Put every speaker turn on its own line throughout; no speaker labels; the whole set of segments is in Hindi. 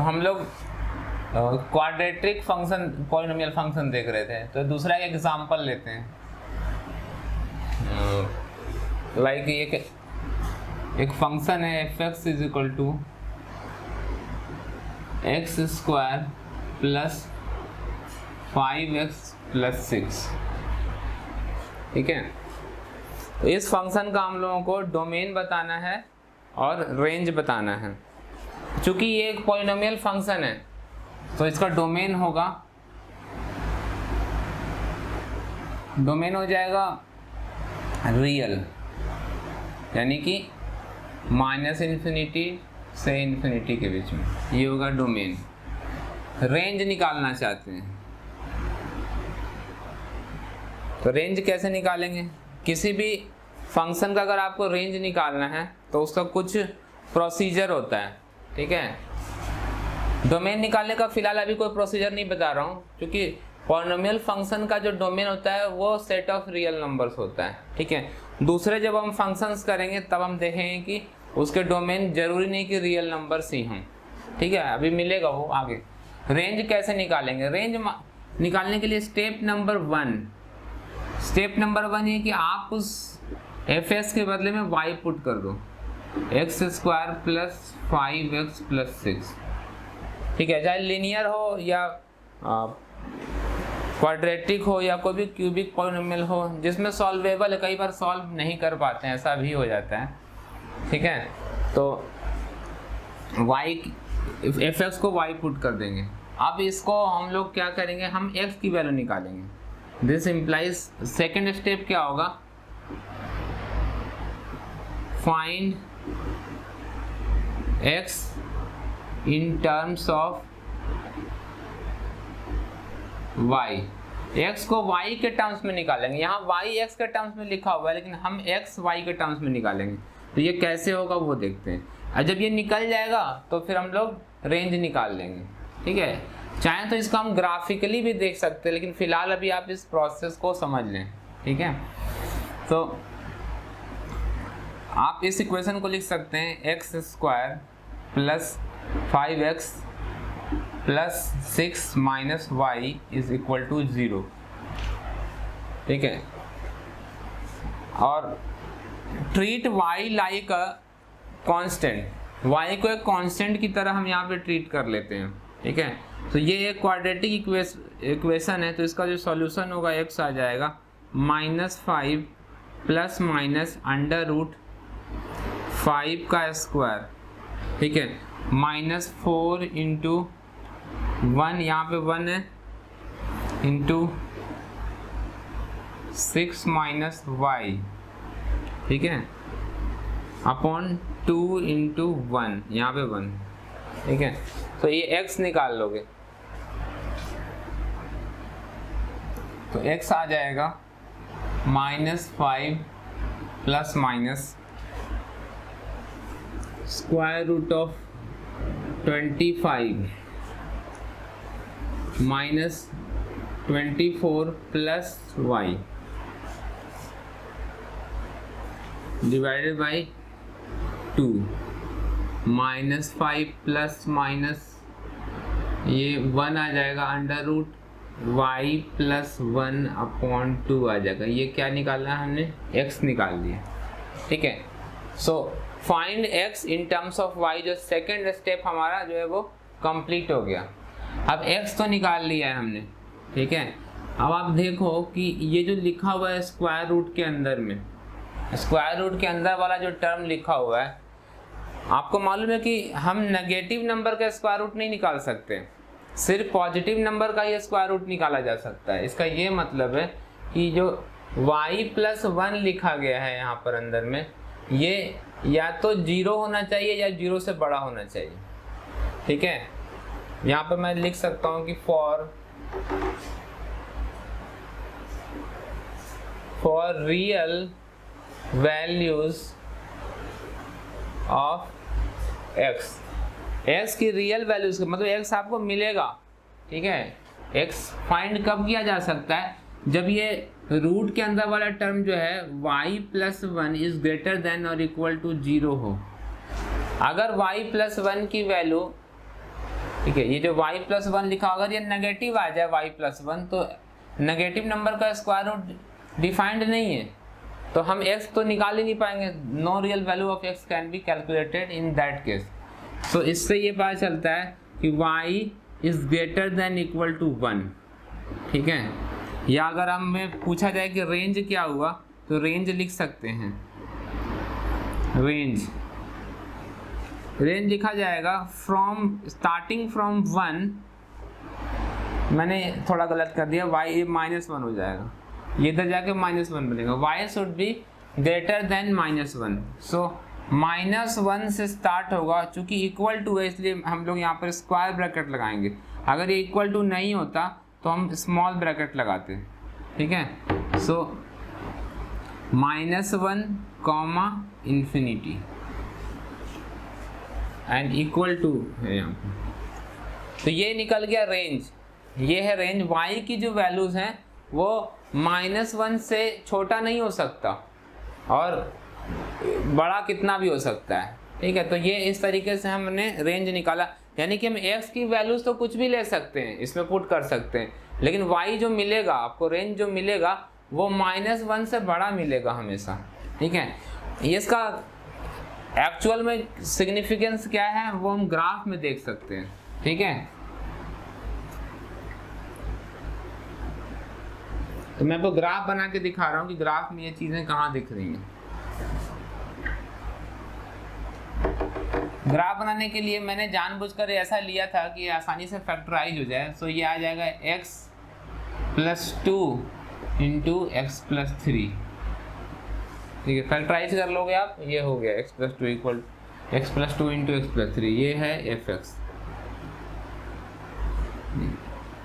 हम लोग क्वाड्रेटिक फंक्शन पॉलिनोमियल फंक्शन देख रहे थे, तो दूसरा एग्जांपल लेते हैं। लाइक एक फंक्शन है f(x) is equal to x square plus 5x plus 6। ठीक है, तो इस फंक्शन का हम लोगों को डोमेन बताना है और रेंज बताना है। चूंकि ये एक पॉलिनोमियल फंक्शन है तो इसका डोमेन होगा, डोमेन हो जाएगा रियल, यानी कि -∞ से ∞ के बीच में, ये होगा डोमेन। रेंज निकालना चाहते हैं तो रेंज कैसे निकालेंगे? किसी भी फंक्शन का अगर आपको रेंज निकालना है तो उसका कुछ प्रोसीजर होता है। ठीक है, डोमेन निकालने का फिलहाल अभी कोई प्रोसीजर नहीं बता रहा हूँ, क्योंकि पॉलिनोमियल फंक्शन का जो डोमेन होता है वो सेट ऑफ रियल नंबर्स होता है। ठीक है, दूसरे जब हम फंक्शंस करेंगे तब हम देखेंगे कि उसके डोमेन जरूरी नहीं कि रियल नंबर्स ही हों। ठीक है, अभी मिलेगा वो आगे। रेंज कैसे निकालेंगे? रेंज निकालने के लिए स्टेप नंबर 1 ये कि आप उस fs के बदले में y पुट कर दो, x² प्लस 5x प्लस 6। ठीक है, चाहे लीनियर हो या क्वाड्रेटिक हो या कोई भी क्यूबिक पॉलिनोमियल हो जिसमें सॉल्वेबल है, कई बार सॉल्व नहीं कर पाते हैं, ऐसा भी हो जाता है। ठीक है, तो fx को y पुट कर देंगे। अब इसको हम लोग क्या करेंगे, हम x की वैल्यू निकालेंगे। दिस इम्प्लाइज सेकेंड स्टेप क्या होगा, find x in terms of y। x को y के टर्म्स में निकालेंगे। यहाँ y x के टर्म्स में लिखा हुआ है, लेकिन हम x y के टर्म्स में निकालेंगे। तो ये कैसे होगा वो देखते हैं। और जब ये निकल जाएगा तो फिर हम लोग रेंज निकाल लेंगे। ठीक है, चाहे तो इसको हम ग्राफिकली भी देख सकते हैं, लेकिन फिलहाल अभी आप इस प्रोसेस को समझ लें। ठीक है, तो आप इस इक्वेशन को लिख सकते हैं x² plus 5x plus 6 minus y is equal to 0। ठीक है, और treat y like a constant, y को एक कांस्टेंट की तरह हम यहाँ पे ट्रीट कर लेते हैं। ठीक है, तो ये एक क्वाड्रेटिक इक्वेशन है, तो इसका जो सॉल्यूशन होगा x आ जाएगा -5 प्लस माइनस √5 का स्क्वायर। ठीक है, -4 इंटू 1, यहाँ पे 1 है, इंटू 6 माइनस y। ठीक है, अपॉन 2 इंटू 1, यहाँ पे 1। ठीक है, तो ये x निकाल लोगे तो x आ जाएगा -5 plus minus square root of 25 minus 24 plus y divided by 2, -5 plus minus ये 1 आ जाएगा, √y प्लस 1 अपॉन 2 आ जाएगा। ये क्या निकालना है हमने? x निकाल दिया। ठीक है, so find x in terms of y, जो सेकेंड स्टेप हमारा जो है वो कंप्लीट हो गया। अब x तो निकाल लिया है हमने। ठीक है, अब आप देखो कि ये जो लिखा हुआ है स्क्वायर रूट के अंदर में, स्क्वायर रूट के अंदर वाला जो टर्म लिखा हुआ है, आपको मालूम है कि हम नेगेटिव नंबर का स्क्वायर रूट नहीं निकाल सकते, सिर्फ पॉजिटिव नंबर का ही स्क्वायर रूट निकाला जा सकता है। इसका ये मतलब है कि जो y प्लस 1 लिखा गया है यहाँ पर अंदर में, ये या तो 0 होना चाहिए या 0 से बड़ा होना चाहिए। ठीक है, यहाँ पर मैं लिख सकता हूँ कि for real values of x की रियल वैल्यूज, मतलब x आपको मिलेगा। ठीक है, x फाइंड कब किया जा सकता है? जब ये रूट के अंदर वाला टर्म जो है y plus 1 is greater than और इक्वल टू 0 हो। अगर y प्लस 1 की वैल्यू ठीक है। ये जो y प्लस 1 लिखा, अगर ये नेगेटिव आ जाए y प्लस 1 तो नेगेटिव नंबर का स्क्वायर रूट डिफाइंड नहीं है, तो हम x तो निकाल ही नहीं पाएंगे। No real value of x can be calculated in that case. So इससे ये पता चलता है कि y is greater than equal to 1, ठीक है। या अगर हमें पूछा जाए कि रेंज क्या हुआ, तो रेंज लिख सकते हैं। रेंज लिखा जाएगा फ्रॉम स्टार्टिंग फ्रॉम 1, मैंने थोड़ा गलत कर दिया, y -1 हो जाएगा, ये इधर जाके -1 बनेगा। y should be greater then -1, सो -1 से स्टार्ट होगा। चूंकि इक्वल टू है इसलिए हम लोग यहाँ पर स्क्वायर ब्रैकेट लगाएंगे। अगर ये इक्वल टू नहीं होता तो हम स्मॉल ब्रैकेट लगाते हैं, ठीक है। So -1 comma infinity and equal to है यहाँ पर। तो ये निकल गया रेंज, ये है रेंज। y की जो वैल्यूज़ हैं वो -1 से छोटा नहीं हो सकता और बड़ा कितना भी हो सकता है, ठीक है। तो ये इस तरीके से हमने रेंज निकाला, यानी कि हम x की वैल्यूज़ तो कुछ भी ले सकते हैं, इसमें पुट कर सकते हैं, लेकिन y जो मिलेगा आपको, रेंज जो मिलेगा वो -1 से बड़ा मिलेगा हमेशा, ठीक है। इसका एक्चुअल में सिग्निफिकेंस क्या है वो हम ग्राफ में देख सकते हैं, ठीक है। तो मैं आपको ग्राफ बना के दिखा रहा हूँ कि ग्राफ में ये चीज़ें कहाँ दिख रही हैं। ग्राफ बनाने के लिए मैंने जानबूझकर ऐसा लिया था कि आसानी से फैक्टराइज हो जाए। सो ये आ जाएगा x + 2 × x + 3, ठीक है। फैक्टराइज कर लोगे आप, ये हो गया x + 2 = x + 2 × x + 3, ये है fx।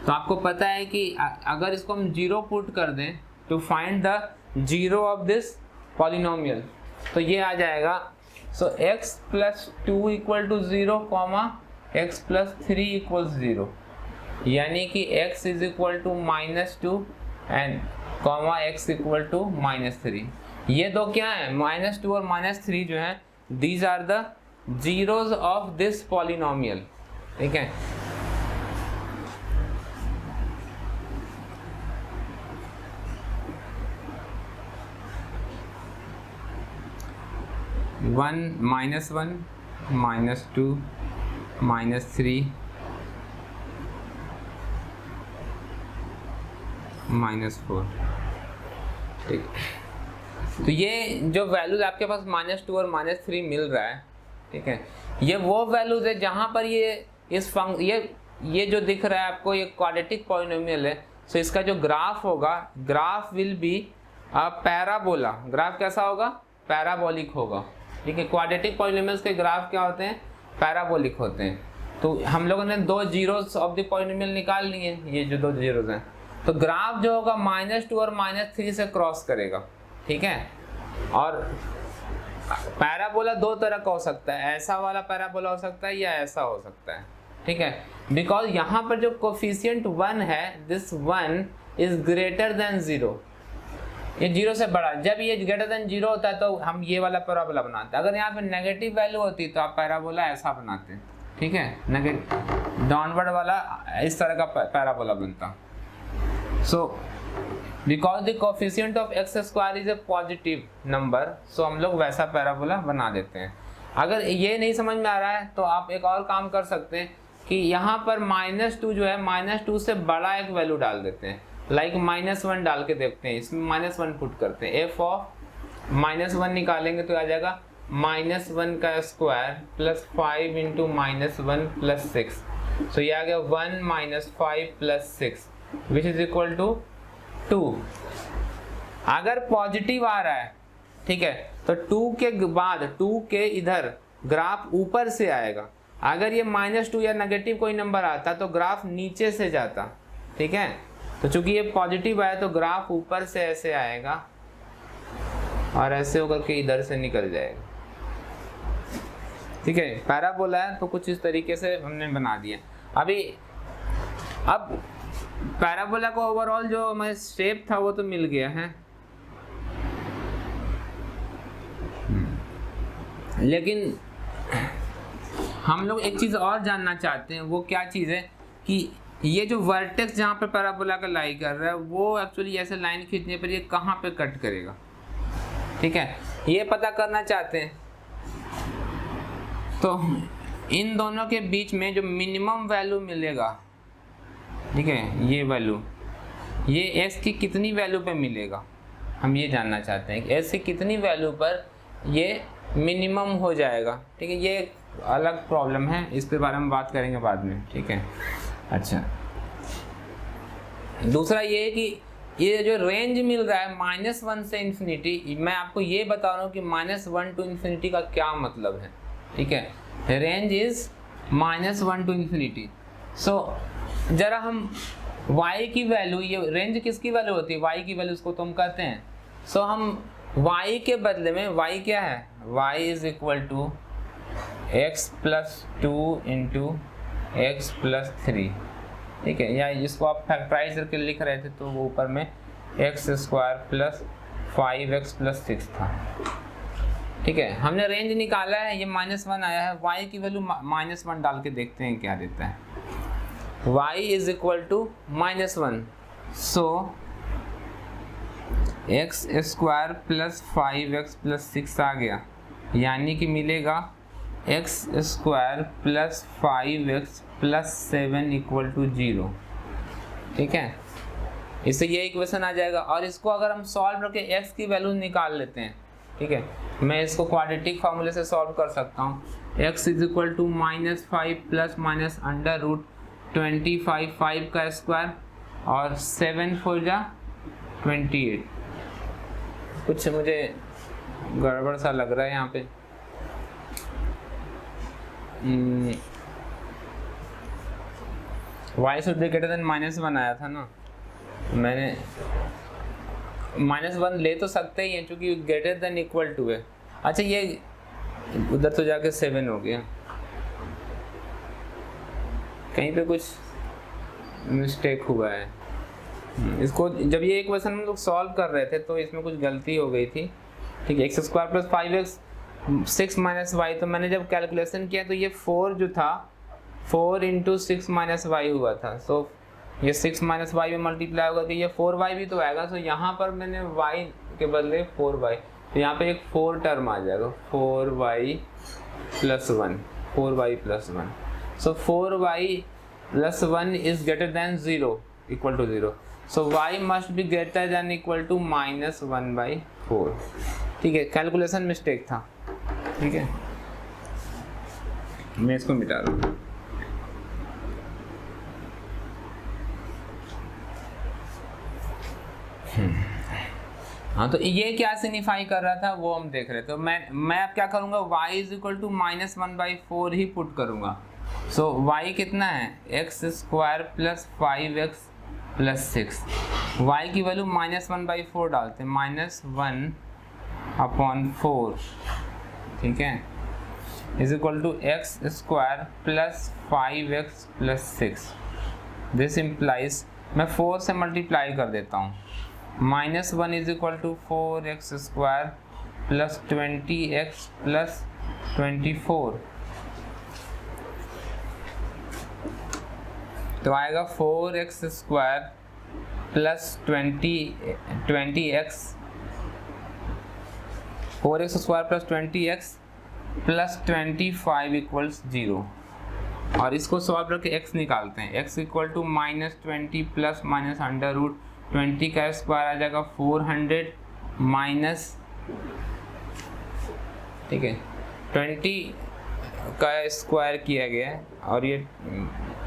तो आपको पता है कि अगर इसको हम 0 पुट कर दें to find the 0 of this polynomial, तो ये आ जाएगा। सो x + 2 = 0, x + 3 = 0, यानी कि x = -2 एंड x = -3। ये दो क्या है, -2 और -3 जो है, these are the zeros of this polynomial, ठीक है। -1, -1, -2, -3, -4, ठीक। तो ये जो वैल्यूज आपके पास -2 और -3 मिल रहा है, ठीक है, ये वो वैल्यूज है जहाँ पर ये जो दिख रहा है आपको, ये क्वाड्रेटिक पॉलिनोमियल है। सो इसका जो ग्राफ होगा, graph will be a parabola. Graph कैसा होगा, पैराबोलिक होगा, ठीक है। क्वाड्रेटिक पॉलिनोमियल्स के ग्राफ क्या होते हैं, पैराबोलिक होते हैं। तो हम लोगों ने 2 जीरोस ऑफ द पॉलिनोमियल निकाल लिए, ये जो 2 जीरोस हैं। तो ग्राफ जो होगा -2 और -3 से क्रॉस करेगा, ठीक है। और पैराबोला 2 तरह का हो सकता है, ऐसा वाला पैराबोला हो सकता है या ऐसा हो सकता है, ठीक है। बिकॉज यहाँ पर जो कोफिशिएंट 1 है, दिस 1 इज ग्रेटर देन 0, ये 0 से बड़ा। जब ये ग्रेटर देन 0 होता है तो हम ये वाला पैराबोला बनाते हैं। अगर यहाँ पे नेगेटिव वैल्यू होती तो आप पैराबोला ऐसा बनाते, ठीक है, नेगेटिव डाउनवर्ड वाला इस तरह का पैराबोला बनता। So because the coefficient of x² is a positive number, so हम लोग वैसा पैराबोला बना देते हैं। अगर ये नहीं समझ में आ रहा है तो आप एक और काम कर सकते हैं कि यहाँ पर -2 जो है, -2 से बड़ा एक वैल्यू डाल देते हैं, लाइक -1 डाल के देखते हैं, इसमें -1 पुट करते हैं। f ऑफ -1 निकालेंगे तो आ जाएगा -1 का स्क्वायर + 5 × -1 + 6। सो ये आ गया 1 - 5 + 6 विच इज इक्वल टू 2। अगर पॉजिटिव आ रहा है, ठीक है, तो 2 के बाद 2 के इधर ग्राफ ऊपर से आएगा। अगर ये -2 या नेगेटिव कोई नंबर आता तो ग्राफ नीचे से जाता, ठीक है। तो चूंकि ये पॉजिटिव आया तो ग्राफ ऊपर से ऐसे आएगा और ऐसे होकर के इधर से निकल जाएगा, ठीक है। पैराबोला है तो कुछ इस तरीके से हमने बना दिया। अब पैराबोला को ओवरऑल जो हमारे शेप था वो तो मिल गया है, लेकिन हम लोग एक चीज़ और जानना चाहते हैं, वो क्या चीज़ है कि ये जो वर्टेक्स जहाँ पर पैराबोला का लाई कर रहा है वो एक्चुअली ऐसे लाइन खींचने पर ये कहाँ पे कट करेगा, ठीक है, ये पता करना चाहते हैं। तो इन दोनों के बीच में जो मिनिमम वैल्यू मिलेगा, ठीक है, ये वैल्यू, ये s की कितनी वैल्यू पे मिलेगा, हम ये जानना चाहते हैं कि s की कितनी वैल्यू पर ये मिनिमम हो जाएगा, ठीक है। ये एक अलग प्रॉब्लम है, इस पे बारे में बात करेंगे बाद में, ठीक है। अच्छा, दूसरा ये है कि ये जो रेंज मिल रहा है -1 से इन्फिनिटी, मैं आपको ये बता रहा हूँ कि -1 टू इन्फिनिटी का क्या मतलब है, ठीक है। Range is -1 to infinity. So जरा हम y की वैल्यू, ये रेंज किसकी वैल्यू होती है, y की वैल्यू, उसको तो हम कहते हैं। सो हम y के बदले में, y क्या है, y is equal to x plus 2 into x plus 3, ठीक है, या जिसको आप फैक्टराइज करके लिख रहे थे तो वो ऊपर में x square plus 5x plus 6 था, ठीक है। हमने रेंज निकाला है, ये -1 आया है, y की वैल्यू -1 डाल के देखते हैं क्या देता है। y is equal to -1, so x square plus 5x plus 6 आ गया, यानी कि मिलेगा x square plus 5x plus 7 equal to 0, ठीक है। इससे ये इक्वेशन आ जाएगा। और इसको अगर हम सॉल्व करके x की वैल्यू निकाल लेते हैं, ठीक है, मैं इसको क्वाड्रेटिक फार्मूले से सॉल्व कर सकता हूँ। x is equal to -5 plus minus under root 25, 5 का स्क्वायर और 7 4 जा 28। कुछ मुझे गड़बड़ सा लग रहा है यहाँ पे। y should be greater then -1 आया था ना, मैंने -1 ले तो सकते ही हैं क्योंकि ग्रेटर देन इक्वल टू है। अच्छा, ये उधर तो जाके 7 हो गया, कहीं पे कुछ मिस्टेक हुआ है। इसको जब ये इक्वेशन हम लोग सॉल्व कर रहे थे तो इसमें कुछ गलती हो गई थी, ठीक है। X square plus 5x 6 minus y, तो मैंने जब कैलकुलेशन किया तो ये 4 जो था 4 इंटू 6 माइनस वाई हुआ था। सो ये 6 माइनस वाई में मल्टीप्लाई होगा तो ये 4y भी तो आएगा। सो यहाँ पर मैंने y के बदले 4y, तो यहाँ पे एक 4 टर्म आ जाएगा, 4y plus 1, 4y plus 1। So 4y plus 1 is greater than 0, equal to 0। So y must be greater than equal to -1/4, ठीक है। कैलकुलेशन मिस्टेक था, ठीक है, मैं इसको मिटा रहा हूँ। हाँ, तो ये क्या सिग्निफाई कर रहा था वो हम देख रहे थे। तो मैं अब क्या करूँगा, y इज इक्वल टू -1/4 ही पुट करूँगा। सो y कितना है, x square plus 5x plus 6, y की वैल्यू -1/4 डालते हैं, -1/4, ठीक है, is equal to x square plus 5x plus 6। This implies, मैं 4 से मल्टीप्लाई कर देता हूँ, -1 is equal to 4x square plus 20x plus 24, तो आएगा 4x square plus 20x, 4x square plus 20x plus 25 equals 0। और इसको सॉल्व करके x निकालते हैं, x equal to -20 plus minus under root 20 का स्क्वायर आ जाएगा 400 माइनस, ठीक है, 20 का स्क्वायर किया गया है और ये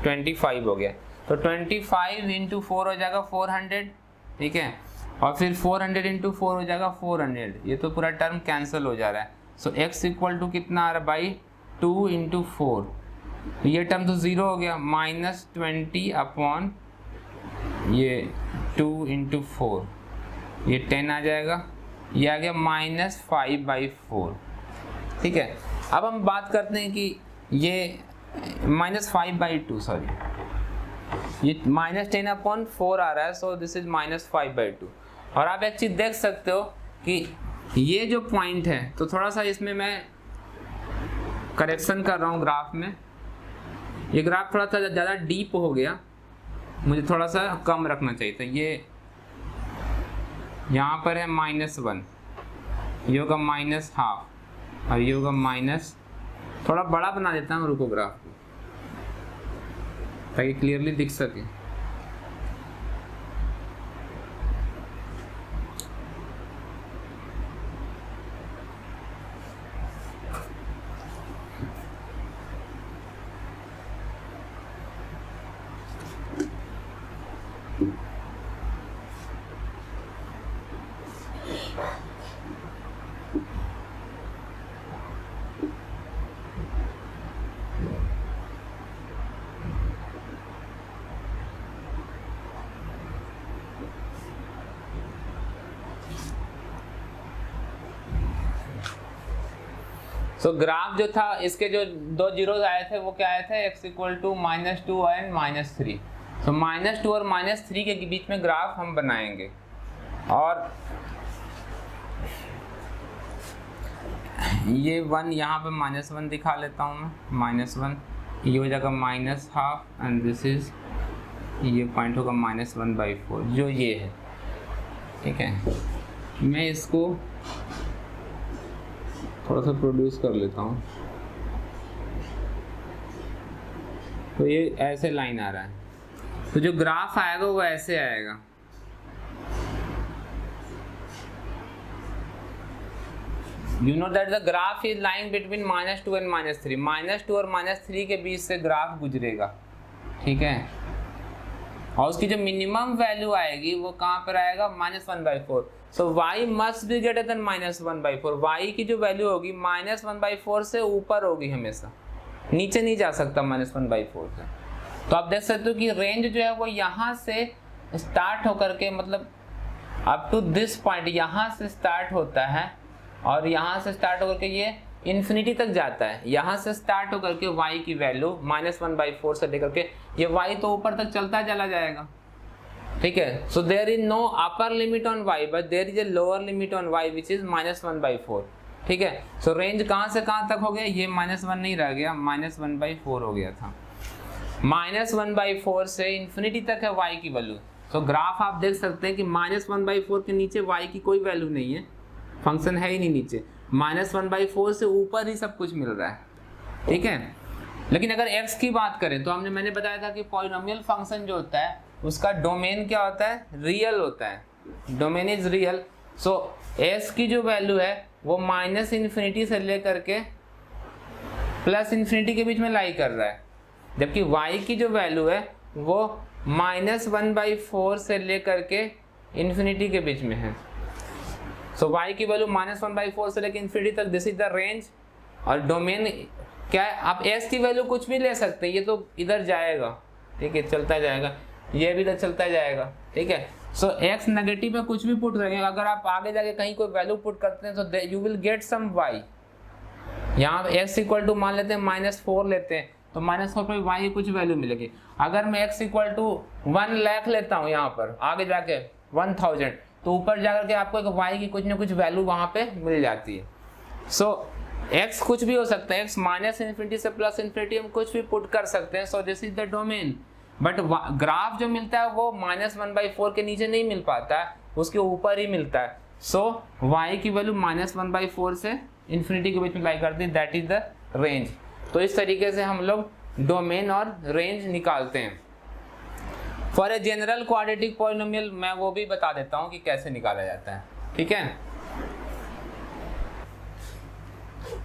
25 हो गया, तो 25 इंटू 4 हो जाएगा 400, ठीक है, और फिर 400 इंटू 4 हो जाएगा 400, ये तो पूरा टर्म कैंसिल हो जा रहा है। सो x इक्वल टू कितना आ रहा है भाई, 2 इंटू 4, ये टर्म तो 0 हो गया, -20 अपॉन ये 2 इंटू 4, ये 10 आ जाएगा, ये आ गया -5/4, ठीक है। अब हम बात करते हैं कि ये -5/2, सॉरी, ये -10/4 आ रहा है, सो दिस इज -5/2। और आप एक चीज़ देख सकते हो कि ये जो पॉइंट है, तो थोड़ा सा इसमें मैं करेक्शन कर रहा हूँ ग्राफ में। ये ग्राफ थोड़ा सा ज़्यादा डीप हो गया, मुझे थोड़ा सा कम रखना चाहिए था। ये यहाँ पर है -1, ये होगा -½ और ये होगा माइनस, थोड़ा बड़ा बना देता हूँ, रुको ग्राफ को, ताकि क्लियरली दिख सके। तो ग्राफ जो था, इसके जो 2 जीरोस आए थे वो क्या आए थे, x = -2 एंड -3। तो -2 और -3 के बीच में ग्राफ हम बनाएंगे। और ये 1 यहाँ पे -1 दिखा लेता हूँ मैं, -1, ये हो जाएगा -½ एंड दिस इज, ये पॉइंट होगा -1/4 जो ये है। ठीक है, मैं इसको थोड़ा सा प्रोड्यूस कर लेता हूँ। तो ये ऐसे लाइन आ रहा है, तो जो ग्राफ आएगा वो ऐसे आएगा। You know that the graph is lying between -2 and -3। -2 और -3 के बीच से ग्राफ गुजरेगा। ठीक है, और उसकी जो मिनिमम वैल्यू आएगी वो कहाँ पर आएगा, -1/4। सो y must be greater then -1/4। y की जो वैल्यू होगी -1/4 से ऊपर होगी हमेशा, नीचे नहीं जा सकता -1/4 से। तो आप देख सकते हो कि रेंज जो है वो यहाँ से स्टार्ट होकर के, मतलब अप टू दिस पॉइंट यहाँ से स्टार्ट होता है और यहाँ से स्टार्ट होकर के ये इन्फिनिटी तक जाता है। यहाँ से स्टार्ट होकर के y की वैल्यू -1/4 से लेकर के ये y तो ऊपर तक चलता चला जाएगा। ठीक है, so there is no upper limit on y but there is a lower limit on y which is -1/4। ठीक है, सो रेंज कहाँ से कहाँ तक हो गया, ये -1 नहीं रह गया, -1/4 हो गया था। -1/4 से इन्फिनिटी तक है y की वैल्यू। तो ग्राफ आप देख सकते हैं कि -1/4 के नीचे y की कोई वैल्यू नहीं है, फंक्शन है ही नहीं नीचे। -1/4 से ऊपर ही सब कुछ मिल रहा है। ठीक है, लेकिन अगर x की बात करें तो मैंने बताया था कि पॉलिनोमियल फंक्शन जो होता है उसका डोमेन क्या होता है, रियल होता है। Domain is real. So s की जो वैल्यू है वो -∞ से लेकर के +∞ के बीच में लाई कर रहा है, जबकि y की जो वैल्यू है वो -1/4 से लेकर के इन्फिनिटी के बीच में है। सो y की वैल्यू -1/4 से लेकर इन्फिनिटी तक, दिस इज द रेंज। और डोमेन क्या है, आप s की वैल्यू कुछ भी ले सकते हैं, ये तो इधर जाएगा। ठीक है, चलता जाएगा, ये भी इधर चलता जाएगा। ठीक है, सो x नेगेटिव में कुछ भी पुट करेंगे, अगर आप आगे जाके कहीं कोई वैल्यू पुट करते हैं तो you will get some y। यहाँ x = मान लेते हैं -4 लेते हैं, तो -4 पर y की कुछ वैल्यू मिलेगी। अगर मैं x = 1 लाख लेता हूँ यहाँ पर, आगे जाके 1000, तो ऊपर जाकर के आपको एक y की कुछ ना कुछ वैल्यू वहाँ पे मिल जाती है। सो x कुछ भी हो सकता है, x -∞ से +∞ हम कुछ भी पुट कर सकते हैं। So this is the domain. But graph जो मिलता है वो -1/4 के नीचे नहीं मिल पाता है, उसके ऊपर ही मिलता है। सो y की वैल्यू -1/4 से इन्फिनिटी के बीच में लाई करती है, दैट इज द रेंज। तो इस तरीके से हम लोग डोमेन और रेंज निकालते हैं। For a general quadratic polynomial मैं वो भी बता देता हूँ कि कैसे निकाला जाता है। ठीक है,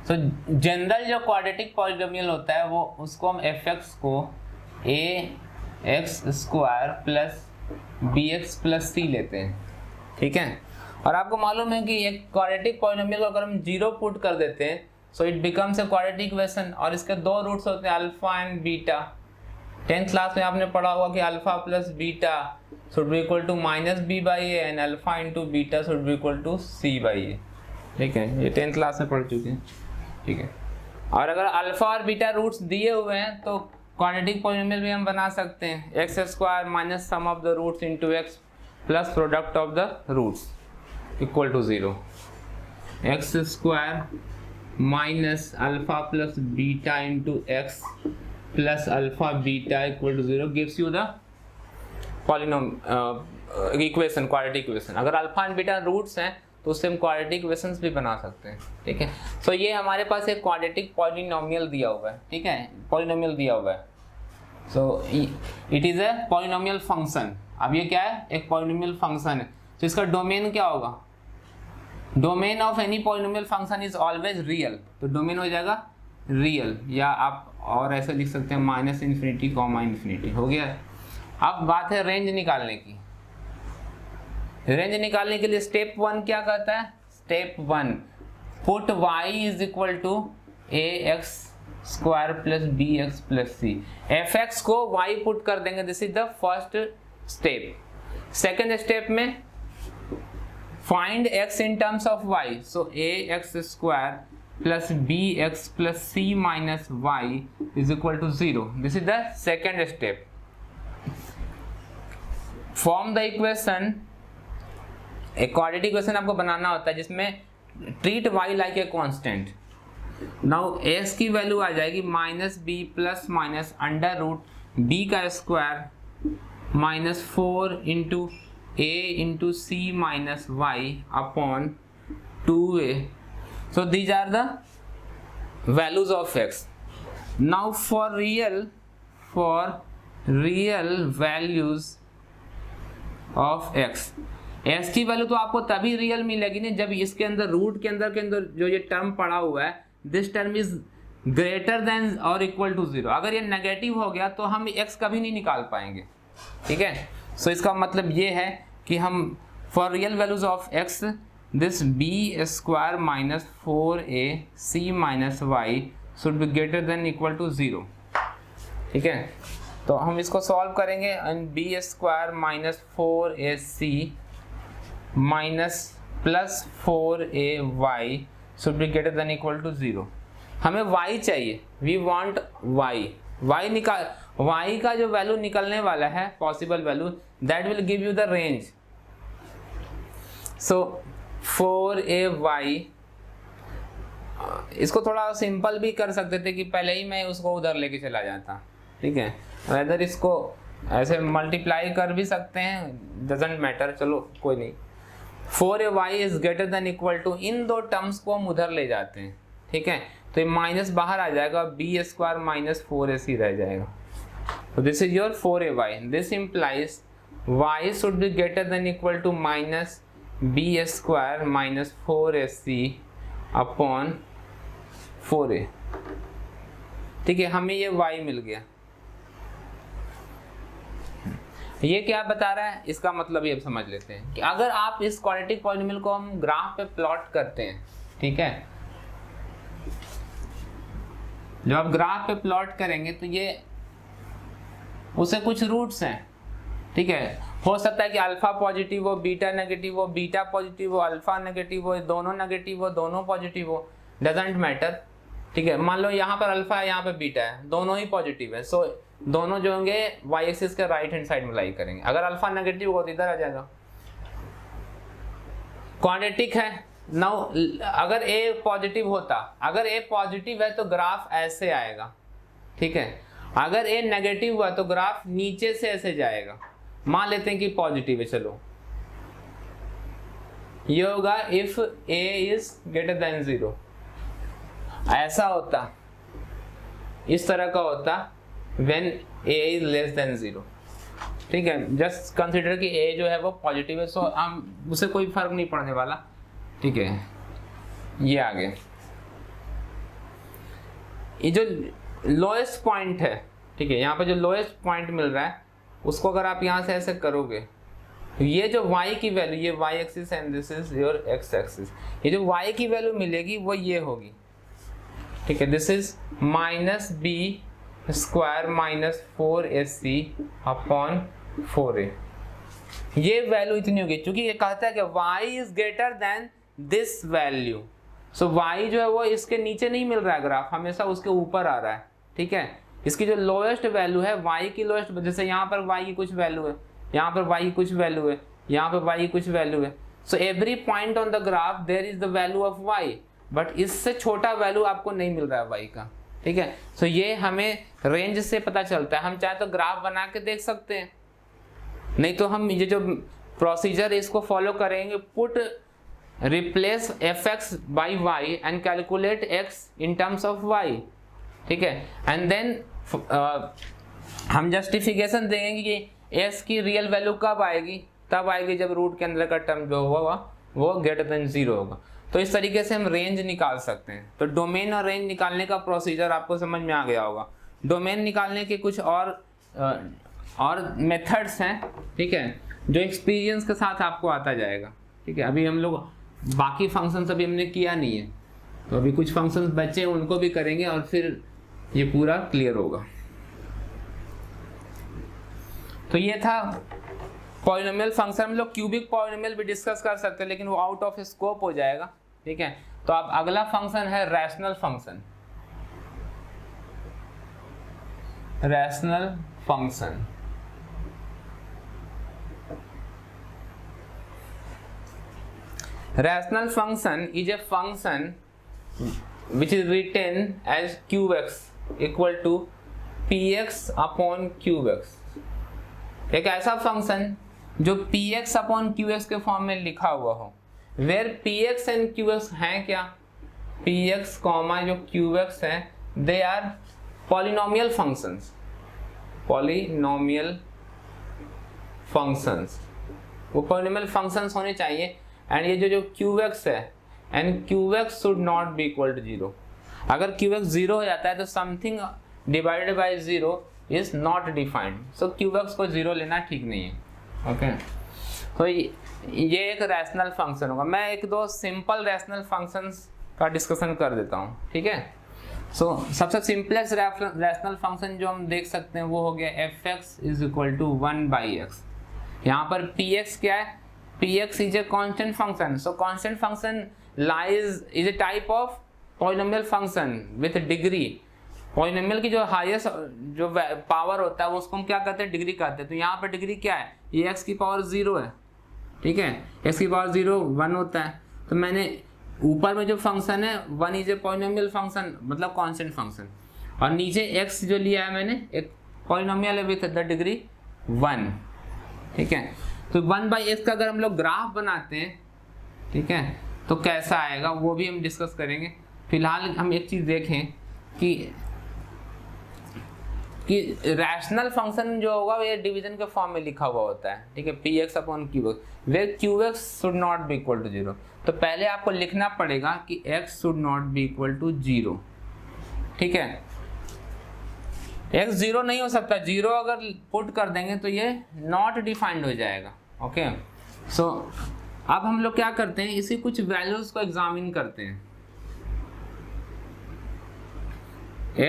तो जनरल जो क्वाड्रेटिक पॉलिनोमियल होता है वो, उसको हम fx को ax² + bx + c लेते हैं। ठीक है, और आपको मालूम है कि एक क्वाड्रेटिक पॉलिनोमियल को अगर हम 0 पुट कर देते हैं so it becomes a quadratic equation, और इसके 2 रूट्स होते हैं alpha and beta. 10th class में आपने पढ़ा होगा कि alpha + beta should be equal to -b/a and alpha * beta should be equal to c/a। ठीक है, ये 10th क्लास में पढ़ चुके हैं। ठीक है, और अगर अल्फा और बीटा रूट्स दिए हुए हैं तो क्वाड्रेटिक पॉलिनोमियल भी हम बना सकते हैं, x² - sum of the roots into x plus product of the roots = 0। x² minus alpha plus beta into x plus alpha beta equal to 0 gives you the polynom equation, quadratic equation. अगर अल्फा एंड बीटा रूट्स हैं तो उससे हम क्वाड्रेटिक इक्वेशंस भी बना सकते हैं, ठीक है। सो ये हमारे पास एक क्वाड्रेटिक पॉलिनोमियल दिया हुआ है, ठीक है, पॉलिनोमियल दिया हुआ है। सो it is a polynomial function. अब ये क्या है, एक पॉलिनोमियल फंक्शन है, तो इसका डोमेन क्या होगा, domain of any polynomial function is always real, तो डोमेन हो जाएगा रियल, या आप और ऐसे लिख सकते हैं माइनस इन्फिनिटी कॉमा इन्फिनिटी, हो गया। अब बात है रेंज निकालने की। रेंज निकालने के लिए स्टेप 1 क्या कहता है, step 1 put y is equal to ax square plus bx plus c। fx को y पुट कर देंगे, this is the first step. Second step में find x in terms of y, so ax square plus bx plus c minus y is equal to 0, this is the second step. Form the equation, एक क्वाड्रेटिक इक्वेशन आपको बनाना होता है जिसमें treat y like a constant. Now s की वैल्यू आ जाएगी minus b plus minus under root b का square minus 4 into a into c minus y upon 2a। So these are the values of x। Now for real values of x, s की वैल्यू तो आपको तभी रियल मिलेगी नहीं जब इसके अंदर रूट के अंदर जो ये टर्म पड़ा हुआ है, this term is greater than और इक्वल टू 0। अगर ये नेगेटिव हो गया तो हम x कभी नहीं निकाल पाएंगे, ठीक है। सो इसका मतलब ये है कि हम for real values of x this b square minus 4ac minus y should be greater than equal to 0, ठीक है। तो हम इसको सॉल्व करेंगे and b square minus 4ac minus plus 4ay should be greater than equal to 0। हमें y चाहिए, वी वांट y का जो वैल्यू निकलने वाला है possible value, that will give you the range. So 4ay, इसको थोड़ा सिंपल भी कर सकते थे कि पहले ही मैं उसको उधर लेके चला जाता, ठीक है। अदर इसको ऐसे मल्टीप्लाई कर भी सकते हैं, डजंट मैटर, चलो कोई नहीं। 4ay is greater than equal to, इन दो टर्म्स को हम उधर ले जाते हैं, ठीक है। तो ये माइनस बाहर आ जाएगा, बी स्क्वायर माइनस 4ac रह जाएगा। तो this is your 4ay, this implies y should be greater than equal to minus b square minus 4ac upon 4a, ठीक है। हमें ये y मिल गया। ये क्या बता रहा है, इसका मतलब ये समझ लेते हैं कि अगर आप इस क्वाड्रेटिक पॉलिनोमियल को हम ग्राफ पे प्लॉट करते हैं, ठीक है, जब आप ग्राफ पे प्लॉट करेंगे तो ये उसे कुछ रूट्स हैं, ठीक है। हो सकता है कि अल्फा पॉजिटिव हो, बीटा नेगेटिव हो, बीटा पॉजिटिव हो, अल्फा नेगेटिव हो, दोनों नेगेटिव हो, दोनों पॉजिटिव हो, डजंट मैटर, ठीक है। मान लो यहाँ पर अल्फा है, यहाँ पे बीटा है, दोनों ही पॉजिटिव है, सो दोनों जो होंगे y एक्सिस के राइट हैंड साइड में लाई करेंगे। अगर अल्फा नेगेटिव हो तो इधर आ जाएगा। क्वाड्रेटिक है। नाउ अगर a पॉजिटिव होता, अगर a पॉजिटिव है तो ग्राफ ऐसे आएगा, ठीक है। अगर a नेगेटिव हुआ तो ग्राफ नीचे से ऐसे जाएगा। मान लेते हैं कि पॉजिटिव है, चलो ये होगा if a is greater than 0, ऐसा होता, इस तरह का होता when a is less than 0, ठीक है। जस्ट कंसिडर कि a जो है वो पॉजिटिव है, सो हम उसे कोई फर्क नहीं पड़ने वाला, ठीक है। ये आ गया, ये जो लोएस्ट पॉइंट है, ठीक है, यहाँ पे जो लोएस्ट पॉइंट मिल रहा है उसको अगर आप यहाँ से ऐसे करोगे तो ये जो y की वैल्यू, ये y axis and this is your x axis, ये जो y की वैल्यू मिलेगी वो ये होगी, ठीक है। This is minus b square minus 4ac upon 4a, ये वैल्यू इतनी होगी क्योंकि ये कहता है कि y is greater then this value. So y जो है वो इसके नीचे नहीं मिल रहा है, ग्राफ हमेशा उसके ऊपर आ रहा है, ठीक है। इसकी जो लोएस्ट वैल्यू है, y की लोएस्ट, जैसे यहाँ पर y की कुछ वैल्यू है, यहाँ पर y की कुछ वैल्यू है, यहाँ पर y की कुछ वैल्यू है। So every point on the graph there is the value of y। But इससे छोटा वैल्यू आपको नहीं मिल रहा है y का, ठीक है। सो ये हमें रेंज से पता चलता है। हम चाहे तो ग्राफ बना के देख सकते हैं, नहीं तो हम ये जो प्रोसीजर इसको फॉलो करेंगे, put replace fx by y and calculate x in terms of y, ठीक है। एंड देन हम जस्टिफिकेशन देंगे कि s की रियल वैल्यू कब आएगी, तब आएगी जब रूट के अंदर का टर्म जो होगा वो ग्रेटर देन 0 होगा। तो इस तरीके से हम रेंज निकाल सकते हैं। तो डोमेन और रेंज निकालने का प्रोसीजर आपको समझ में आ गया होगा। डोमेन निकालने के कुछ और मेथड्स हैं, ठीक है, जो एक्सपीरियंस के साथ आपको आता जाएगा, ठीक है। अभी हम लोग बाकी फंक्शंस अभी हमने किया नहीं है, तो अभी कुछ फंक्शंस बचे उनको भी करेंगे और फिर ये पूरा क्लियर होगा। तो ये था पॉलिनोमियल फंक्शन। हम लोग क्यूबिक पॉलिनोमियल भी डिस्कस कर सकते हैं, लेकिन वो आउट ऑफ स्कोप हो जाएगा, ठीक है। तो अब अगला फंक्शन है rational function. Rational function rational function is a function which is written as qx equal to px upon qx। एक ऐसा फंक्शन जो px upon qx के फॉर्म में लिखा हुआ हो, where px and qx हैं क्या, px कॉमा जो qx है, they are polynomial functions, polynomial functions, वो polynomial functions होने चाहिए। एंड ये जो qx है, and qx should not be equal to 0। अगर qx 0 हो जाता है तो something divided by 0 is not defined. So qx को 0 लेना ठीक नहीं है, ओके। तो ये एक रैशनल फंक्शन होगा। मैं एक दो सिंपल रैशनल फंक्शंस का डिस्कशन कर देता हूँ, ठीक है। सो सबसे सिंपलेस्ट रैशनल फंक्शन जो हम देख सकते हैं वो हो गया fx is equal to 1/x। यहाँ पर px क्या है, px is a constant function, so constant function is a type of polynomial function with degree। polynomial की जो हाईएस्ट जो पावर होता है वो उसको हम क्या कहते हैं, डिग्री कहते हैं। तो यहाँ पर डिग्री क्या है, ये x की पावर 0 है, ठीक है। x की पावर 0 1 होता है। तो मैंने ऊपर में जो फंक्शन है 1 इज ए पॉलिनोमियल फंक्शन, मतलब कांस्टेंट फंक्शन, और नीचे x जो लिया है मैंने एक पॉलिनोमियल है विथ द डिग्री 1, ठीक है। तो 1/x का अगर हम लोग ग्राफ बनाते हैं, ठीक है, तो कैसा आएगा वो भी हम डिस्कस करेंगे। फिलहाल हम एक चीज़ देखें कि रैशनल फंक्शन जो होगा ये डिवीजन के फॉर्म में लिखा हुआ होता है, ठीक है, px upon qx, where qx should not be equal to 0। तो पहले आपको लिखना पड़ेगा कि x should not be equal to 0, ठीक है। x 0 नहीं हो सकता, 0 अगर पुट कर देंगे तो ये नॉट डिफाइंड हो जाएगा, ओके। सो अब हम लोग क्या करते हैं, इसी कुछ वैल्यूज को एग्जामिन करते हैं,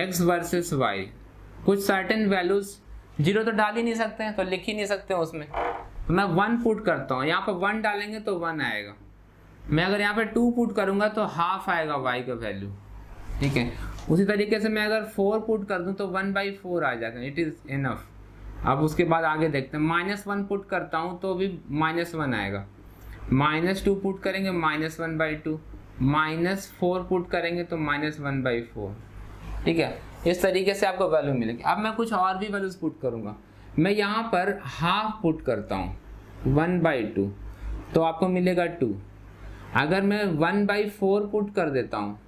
x वर्सेस y। कुछ सर्टेन वैल्यूज 0 तो डाल ही नहीं सकते हैं, तो लिख ही नहीं सकते हैं उसमें। तो मैं 1 पुट करता हूँ, यहाँ पर 1 डालेंगे तो 1 आएगा। मैं अगर यहाँ पर 2 पुट करूँगा तो हाफ आएगा y का वैल्यू, ठीक है। उसी तरीके से मैं अगर 4 पुट कर दूं तो 1/4 आ जाएगा, इट इज़ इनफ। अब उसके बाद आगे देखते हैं, -1 पुट करता हूं तो भी -1 आएगा, -2 पुट करेंगे -1/2, -4 पुट करेंगे तो -1/4, ठीक है। इस तरीके से आपको वैल्यू मिलेगी। अब मैं कुछ और भी वैल्यूज पुट करूंगा। मैं यहाँ पर हाफ पुट करता हूँ 1/2 तो आपको मिलेगा 2। अगर मैं 1/4 पुट कर देता हूँ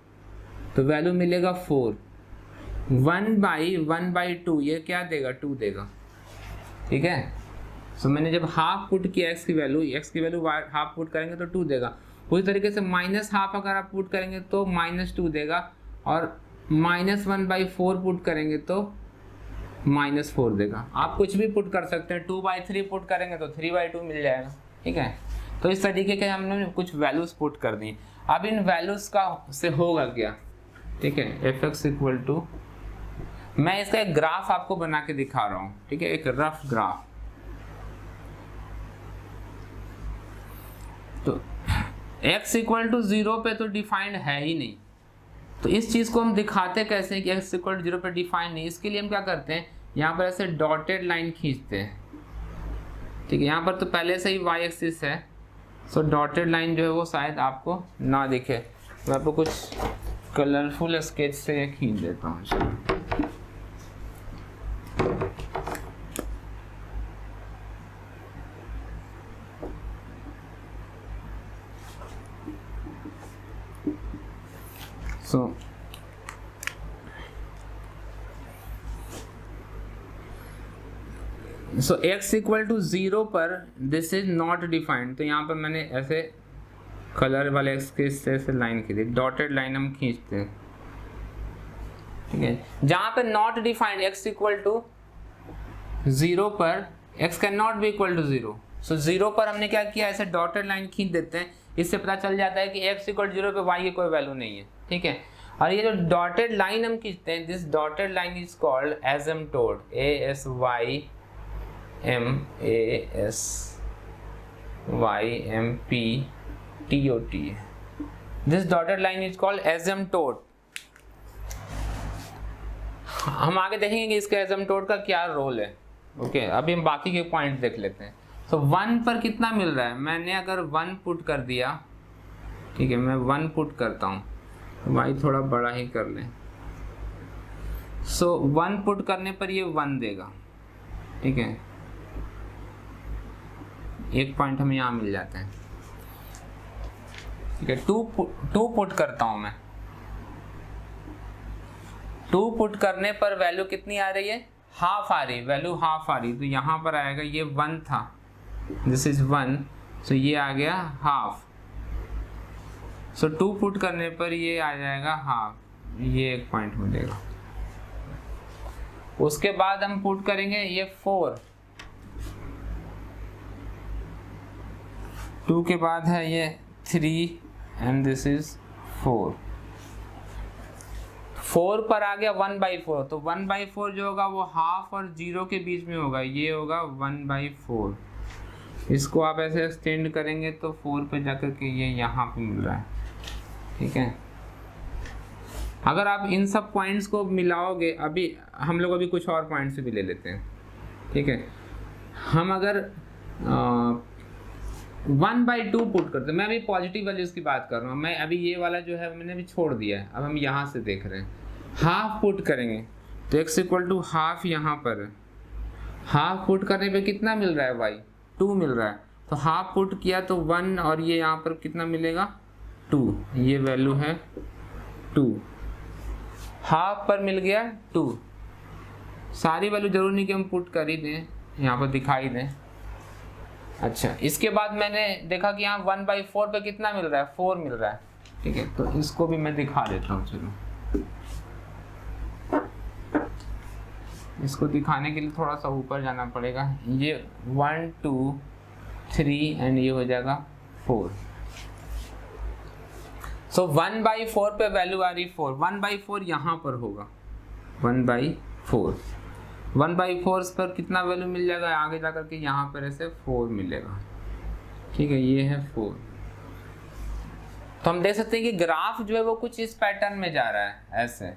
तो वैल्यू मिलेगा 4। 1/1/2 ये क्या देगा, 2 देगा, ठीक है। सो मैंने जब हाफ पुट किया x की वैल्यू हाफ पुट करेंगे तो 2 देगा। उसी तरीके से -1/2 अगर आप पुट करेंगे तो -2 देगा, और -1/4 पुट करेंगे तो -4 देगा। आप कुछ भी पुट कर सकते हैं, 2/3 पुट करेंगे तो 3/2 मिल जाएगा, ठीक है। तो इस तरीके के हमने कुछ वैल्यूज पुट कर दी। अब इन वैल्यूज का से होगा क्या, ठीक है, fx इक्वल टू, मैं इसका एक ग्राफ आपको बना के दिखा रहा हूँ, ठीक है, एक रफ ग्राफ। तो x इक्वल टू 0 पे तो डिफाइंड है ही नहीं, तो इस चीज़ को हम दिखाते कैसे कि x इक्वल टू 0 पे डिफाइंड नहीं। इसके लिए हम क्या करते हैं, यहाँ पर ऐसे डॉटेड लाइन खींचते हैं, ठीक है। यहाँ पर तो पहले से ही y एक्सिस है, सो डॉटेड लाइन जो है वो शायद आपको ना दिखे, मैं आपको कुछ कलरफुल स्केच से ये खींच देता हूँ। सो x इक्वल टू 0 पर दिस इज नॉट डिफाइंड, तो यहाँ पर मैंने ऐसे कलर वाले एक्स के से लाइन खींची, डॉटेड लाइन हम खींचते हैं, ठीक है। जहाँ पे not defined x equal to 0 पर x can not be equal to 0, so 0 पर हमने क्या किया, ऐसे डॉटेड लाइन खींच देते हैं। इससे पता चल जाता है कि x इक्वल 0 पे y की कोई वैल्यू नहीं है, ठीक है। और ये जो डॉटेड लाइन हम खींचते हैं, this dotted line is called asymptote, ASYMPTOT। This dotted line is called asymptote. हम आगे देखेंगे कि इसके एसिम्पटोट का क्या रोल है। ओके, अभी हम बाकी के पॉइंट देख लेते हैं। सो 1 पर कितना मिल रहा है, मैंने अगर 1 पुट कर दिया, ठीक है, मैं 1 पुट करता हूँ, y थोड़ा बड़ा ही कर लें। सो 1 पुट करने पर ये 1 देगा, ठीक है, एक पॉइंट हमें यहाँ मिल जाता है, ठीक है। 2 पुट करता हूँ मैं, 2 पुट करने पर वैल्यू कितनी आ रही है, हाफ आ रही, वैल्यू हाफ आ रही, तो यहाँ पर आएगा, ये 1 था, दिस इज 1, सो ये आ गया हाफ। सो 2 पुट करने पर ये आ जाएगा हाफ, ये एक पॉइंट मिलेगा। उसके बाद हम पुट करेंगे ये 4, 2 के बाद है ये 3 एंड दिस इज 4। 4 पर आ गया 1/4, तो 1/4 जो होगा वो हाफ और 0 के बीच में होगा, ये होगा 1/4। इसको आप ऐसे एक्सटेंड करेंगे तो 4 पे जाकर के ये यहाँ पे मिल रहा है, ठीक है। अगर आप इन सब पॉइंट्स को मिलाओगे, अभी हम लोग अभी कुछ और पॉइंट्स भी ले लेते हैं, ठीक है। हम अगर 1/2 पुट करते हैं, मैं अभी पॉजिटिव वैल्यूज की बात कर रहा हूँ, मैं अभी ये वाला जो है मैंने अभी छोड़ दिया है, अब हम यहाँ से देख रहे हैं। हाफ पुट करेंगे तो x इक्वल टू हाफ, यहाँ पर हाफ पुट करने पे कितना मिल रहा है y, 2 मिल रहा है, तो हाफ पुट किया तो 1 और ये यहाँ पर कितना मिलेगा 2, ये वैल्यू है 2, हाफ पर मिल गया 2। सारी वैल्यू जरूर नहीं कि हम पुट कर ही दें, यहाँ पर दिखाई दें। अच्छा, इसके बाद मैंने देखा कि यहाँ 1/4 पे कितना मिल रहा है, 4 मिल रहा है, ठीक है, तो इसको भी मैं दिखा देता हूँ। चलो, इसको दिखाने के लिए थोड़ा सा ऊपर जाना पड़ेगा, ये 1 2 3 एंड ये हो जाएगा 4। सो 1/4 पे वैल्यू आ रही 4, 1/4 यहाँ पर होगा, 1/4 पर कितना वैल्यू मिल जाएगा, आगे जाकर के यहाँ पर ऐसे 4 मिलेगा, ठीक है, ये है 4। तो हम देख सकते हैं कि ग्राफ जो है वो कुछ इस पैटर्न में जा रहा है ऐसे,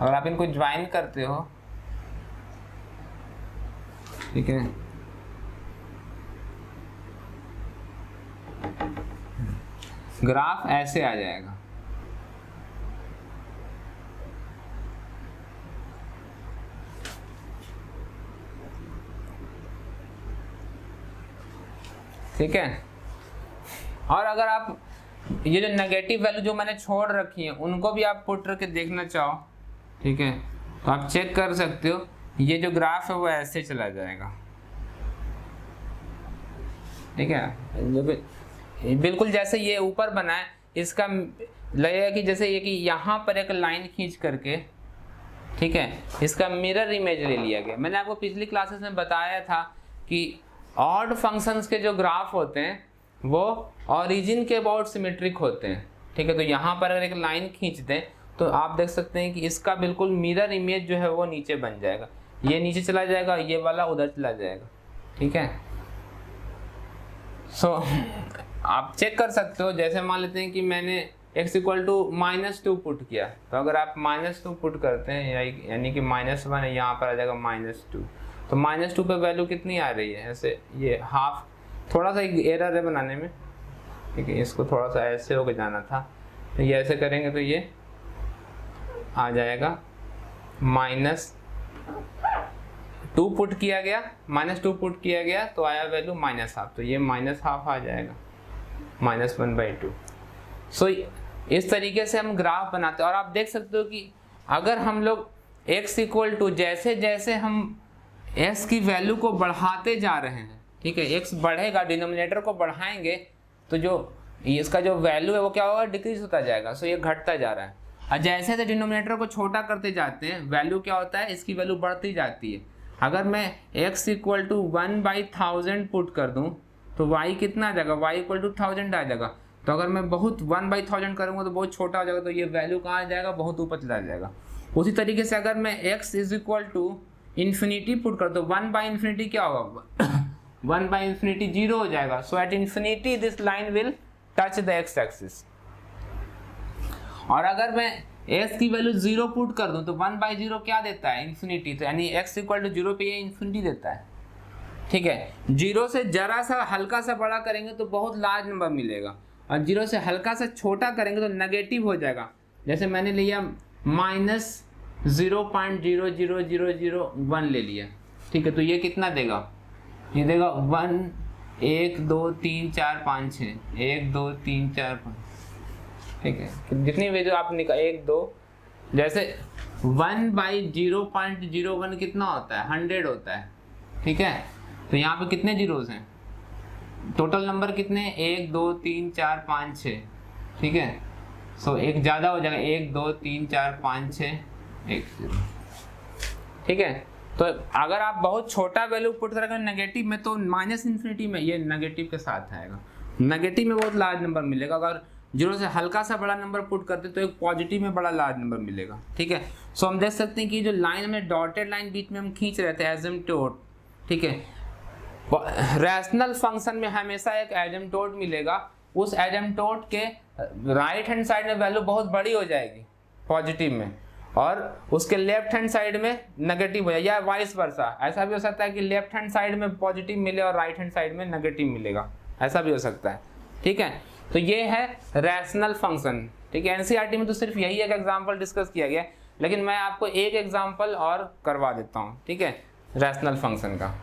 और आप इनको ज्वाइन करते हो, ठीक है, ग्राफ ऐसे आ जाएगा। ठीक है, और अगर आप ये जो नेगेटिव वैल्यू जो मैंने छोड़ रखी है उनको भी आप पुट करके देखना चाहो, ठीक है, तो आप चेक कर सकते हो, ये जो ग्राफ है वो ऐसे चला जाएगा, ठीक है, बिल्कुल जैसे ये ऊपर बना है, इसका लगेगा कि जैसे ये कि यहाँ पर एक लाइन खींच करके, ठीक है, इसका मिरर इमेज ले लिया गया। मैंने आपको पिछली क्लासेस में बताया था कि ऑड फंक्शंस के जो ग्राफ होते हैं वो ओरिजिन के अबाउट सिमेट्रिक होते हैं, ठीक है, तो यहाँ पर अगर एक लाइन खींच दें तो आप देख सकते हैं कि इसका बिल्कुल मिरर इमेज जो है वो नीचे बन जाएगा, ये नीचे चला जाएगा, ये वाला उधर चला जाएगा, ठीक है। सो आप चेक कर सकते हो, जैसे मान लेते हैं कि मैंने x इक्वल टू -2 पुट किया, तो अगर आप -2 पुट करते हैं, यानी कि -1 है, यहाँ पर आ जाएगा -2, तो -2 पे वैल्यू कितनी आ रही है, ऐसे ये हाफ, थोड़ा सा एक एरर है बनाने में, ठीक है, इसको थोड़ा सा ऐसे होकर जाना था, तो ये ऐसे करेंगे तो ये आ जाएगा -2 पुट किया गया, -2 पुट किया गया तो आया वैल्यू -1/2, तो ये -1/2 आ जाएगा, -1/2। सो इस तरीके से हम ग्राफ बनाते हैं। और आप देख सकते हो कि अगर हम लोग x इक्वल टू जैसे जैसे हम s की वैल्यू को बढ़ाते जा रहे हैं, ठीक है, x बढ़ेगा, डिनोमिनेटर को बढ़ाएंगे तो जो इसका जो वैल्यू है वो क्या होगा, डिक्रीज होता जाएगा। सो ये घटता जा रहा है। और जैसे जैसे डिनोमिनेटर को छोटा करते जाते हैं वैल्यू क्या होता है, इसकी वैल्यू बढ़ती जाती है। अगर मैं x इक्वल टू 1/1000 पुट कर दूं तो y कितना आ जाएगा, y इक्वल टू 1000 आ जाएगा। तो अगर मैं बहुत 1/1000 करूँगा तो बहुत छोटा हो जाएगा, तो ये वैल्यू कहाँ आ जाएगा, बहुत ऊपर चला जाएगा। उसी तरीके से अगर मैं x is equal to infinity put कर दो, 1/∞ क्या होगा 1/∞ 0 हो जाएगा। So at infinity this line will touch the x axis. और अगर मैं x की वैल्यू 0 पुट कर दूं तो 1/0 क्या देता है, इन्फिनिटी। तो यानी x इक्वल टू 0 पे ये इन्फिनिटी देता है, ठीक है। 0 से जरा सा हल्का सा बड़ा करेंगे तो बहुत लार्ज नंबर मिलेगा, और 0 से हल्का सा छोटा करेंगे तो नेगेटिव हो जाएगा। जैसे मैंने लिया -0.00001 ले लिया, ठीक है, तो ये कितना देगा, ये देगा 1 1 2 3 4 5 6 1 2 3 4 5, ठीक है। जितनी वैल्यू आप निकाल 1 2, जैसे 1/0.01 कितना होता है, 100 होता है, ठीक है। तो यहाँ पे कितने जीरोस हैं, टोटल नंबर कितने, 1 2 3 4 5 6, ठीक है। सो एक ज़्यादा हो जाएगा, 1 2 3 4 5 6 1 0, ठीक है। तो अगर आप बहुत छोटा वैल्यू पुट करेंगे नेगेटिव में तो -∞ में ये नेगेटिव के साथ आएगा, नेगेटिव में बहुत लार्ज नंबर मिलेगा। अगर 0 से हल्का सा बड़ा नंबर पुट करते तो एक पॉजिटिव में बड़ा लार्ज नंबर मिलेगा, ठीक है। सो हम देख सकते हैं कि जो लाइन में डॉटेड लाइन बीच में हम खींच रहे थे एसिम्प्टोट, ठीक है। रैशनल फंक्शन में हमेशा एक एसिम्प्टोट मिलेगा, उस एसिम्प्टोट के राइट हैंड साइड में वैल्यू बहुत बड़ी हो जाएगी पॉजिटिव में, और उसके लेफ्ट हैंड साइड में नेगेटिव हो जाएगा, या वाइस वर्सा। ऐसा भी हो सकता है कि लेफ्ट हैंड साइड में पॉजिटिव मिले और राइट हैंड साइड में नेगेटिव मिलेगा, ऐसा भी हो सकता है, ठीक है। तो ये है रैशनल फंक्शन, ठीक है। एनसीईआरटी में तो सिर्फ यही एक एग्जांपल डिस्कस किया गया, लेकिन मैं आपको एक एग्जांपल और करवा देता हूँ, ठीक है, रैशनल फंक्शन का,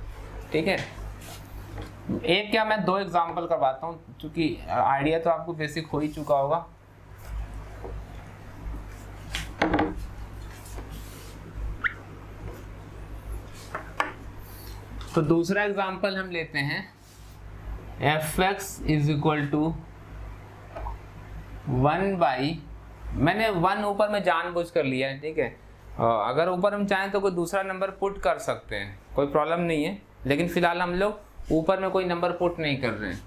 ठीक है। एक क्या, मैं 2 एग्जांपल करवाता हूँ, क्योंकि आइडिया तो आपको बेसिक हो ही चुका होगा। तो दूसरा एग्जांपल हम लेते हैं, fx इज इक्वल टू 1/, मैंने 1 ऊपर में जानबूझ कर लिया है, ठीक है। अगर ऊपर हम चाहें तो कोई दूसरा नंबर पुट कर सकते हैं, कोई प्रॉब्लम नहीं है, लेकिन फिलहाल हम लोग ऊपर में कोई नंबर पुट नहीं कर रहे हैं,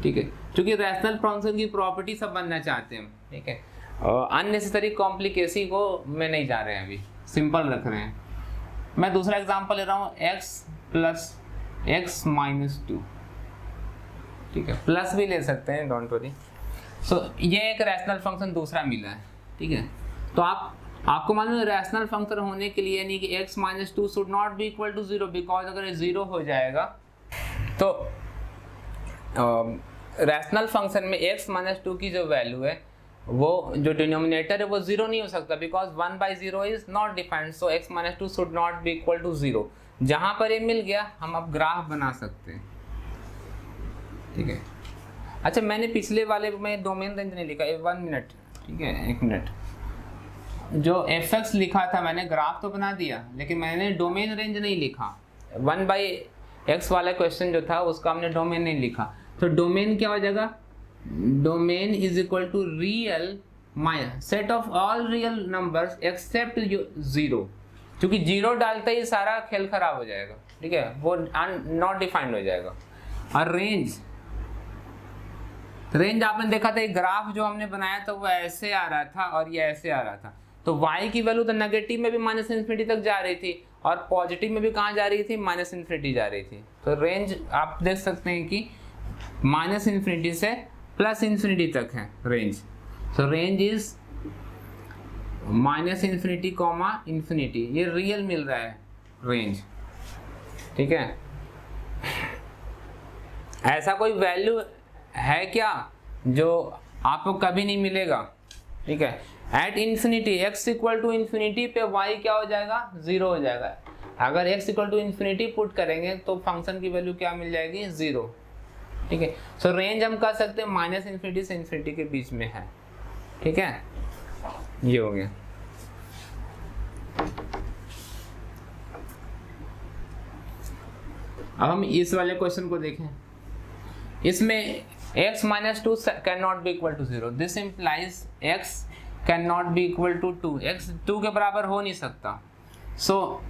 ठीक है, क्योंकि रैशनल फंक्शन की प्रॉपर्टी सब बनना चाहते हैं, ठीक है। अननेसेसरी कॉम्प्लिकेसी को मैं नहीं जा रहे हैं, अभी सिंपल रख रहे हैं। मैं दूसरा एग्जांपल ले रहा हूँ, x + x - 2, ठीक है, प्लस भी ले सकते हैं, डोंट वरी। सो ये एक रैशनल फंक्शन दूसरा मिला है, ठीक है। तो आपको मालूम है रैशनल फंक्शन होने के लिए यानी कि x - 2 should not be equal to 0, because अगर 0 हो जाएगा तो रैशनल फंक्शन में x - 2 की जो वैल्यू है, वो जो डिनोमिनेटर है वो 0 नहीं हो सकता, because 1/0 is not defined. So x - 2 should not be equal to 0। जहां पर ये मिल गया हम अब ग्राफ बना सकते हैं, ठीक है। अच्छा, मैंने पिछले वाले में डोमेन रेंज नहीं लिखा, 1 मिनट, ठीक है, 1 मिनट। जो fx लिखा था मैंने, ग्राफ तो बना दिया, लेकिन मैंने डोमेन रेंज नहीं लिखा। 1/x वाला क्वेश्चन जो था उसका हमने डोमेन नहीं लिखा। तो डोमेन क्या हो जाएगा, domain is equal to real set of all real numbers except 0, क्योंकि 0 डालते ही सारा खेल खराब हो जाएगा, ठीक है, वो नॉट डिफाइंड हो जाएगा। और रेंज आपने देखा था, एक ग्राफ जो हमने बनाया था वो ऐसे आ रहा था और ये ऐसे आ रहा था, तो y की वैल्यू तो नेगेटिव में भी -∞ तक जा रही थी और पॉजिटिव में भी कहाँ जा रही थी, -∞ जा रही थी। तो रेंज आप देख सकते हैं कि -∞ से +∞ तक है रेंज। सो रेंज इज -∞, ये रियल मिल रहा है रेंज, ठीक है। ऐसा कोई वैल्यू है क्या जो आपको कभी नहीं मिलेगा, ठीक है। At infinity x equal to infinity पे y क्या हो जाएगा, 0 हो जाएगा। अगर x equal to infinity put करेंगे तो फंक्शन की वैल्यू क्या मिल जाएगी, 0। ठीक है। सो रेंज हम कह सकते हैं माइनस इन्फिनिटी से इन्फिनिटी के बीच में है। ठीक है, ये हो गया। अब हम इस वाले क्वेश्चन को देखें। इसमें x minus 2 can not be equal to 0, this implies x can not be equal to 2, x 2 के बराबर हो नहीं सकता। सो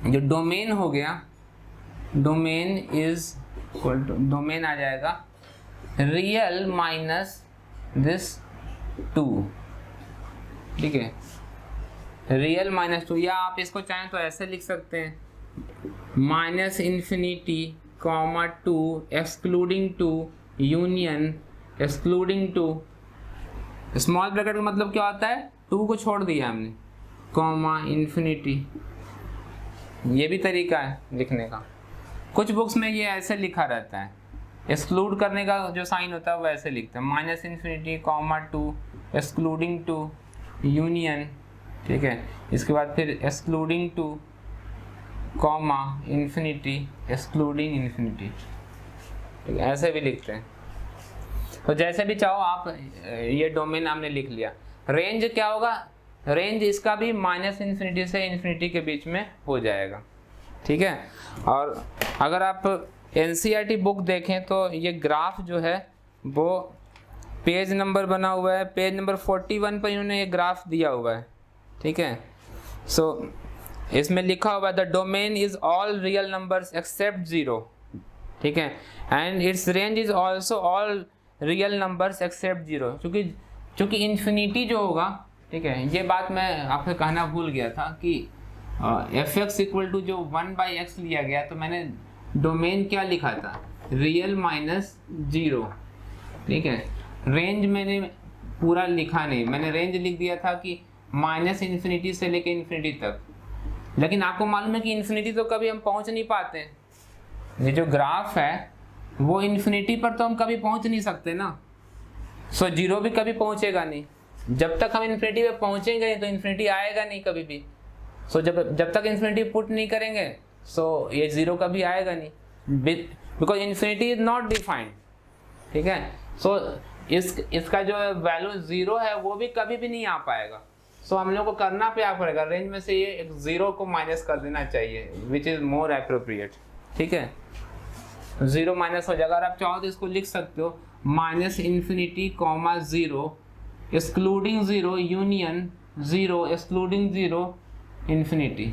जो डोमेन हो गया, domain is equal to, domain आ जाएगा रियल माइनस दिस 2। ठीक है, रियल माइनस 2, या आप इसको चाहें तो ऐसे लिख सकते हैं, minus infinity comma 2 excluding 2 union excluding 2। Small bracket का मतलब क्या होता है, 2 को छोड़ दिया हमने, कॉमा इन्फिनिटी। ये भी तरीका है लिखने का। कुछ बुक्स में ये ऐसे लिखा रहता है, एक्सक्लूड करने का जो साइन होता है वो ऐसे लिखते हैं, minus infinity comma 2 excluding 2 union. ठीक है, इसके बाद फिर excluding 2 comma infinity excluding infinity. ठीक है, ऐसे भी लिखते हैं। तो जैसे भी चाहो आप, ये डोमेन हमने लिख लिया। रेंज क्या होगा, रेंज इसका भी माइनस इन्फिनिटी से इन्फिनिटी के बीच में हो जाएगा। ठीक है, और अगर आप NCERT बुक देखें तो ये ग्राफ जो है वो पेज नंबर बना हुआ है, पेज नंबर 41 पर इन्होंने ये ग्राफ दिया हुआ है। ठीक है, सो इसमें लिखा हुआ है the domain is all real numbers except 0। ठीक है, and it's range is also all real numbers except 0। चूँकि इन्फिनिटी जो होगा, ठीक है, ये बात मैं आपसे कहना भूल गया था कि fx इक्वल टू जो 1/x लिया गया, तो मैंने डोमेन क्या लिखा था, रियल माइनस 0। ठीक है, रेंज मैंने पूरा लिखा नहीं, मैंने रेंज लिख दिया था कि माइनस इन्फिनिटी से लेके इन्फिनिटी तक। लेकिन आपको मालूम है कि इन्फिनिटी तो कभी हम पहुंच नहीं पाते हैं। ये जो ग्राफ है वो इन्फिनिटी पर तो हम कभी पहुंच नहीं सकते ना। सो 0 भी कभी पहुंचेगा नहीं, जब तक हम इन्फिनिटी पे पहुंचेंगे नहीं तो इन्फिनिटी आएगा नहीं कभी भी। सो जब तक इन्फिनिटी पुट नहीं करेंगे सो ये 0 कभी आएगा नहीं, because infinity is not defined. ठीक है, सो इसका जो वैल्यू 0 है वो भी कभी भी नहीं आ पाएगा। सो हम लोग को करना क्या पड़ेगा, रेंज में से ये एक 0 को माइनस कर देना चाहिए, विच इज मोर एप्रोप्रिएट। ठीक है, 0 माइनस हो जाएगा। अगर आप चाहो तो इसको लिख सकते हो minus infinity comma 0 excluding 0 union 0 excluding 0 infinity.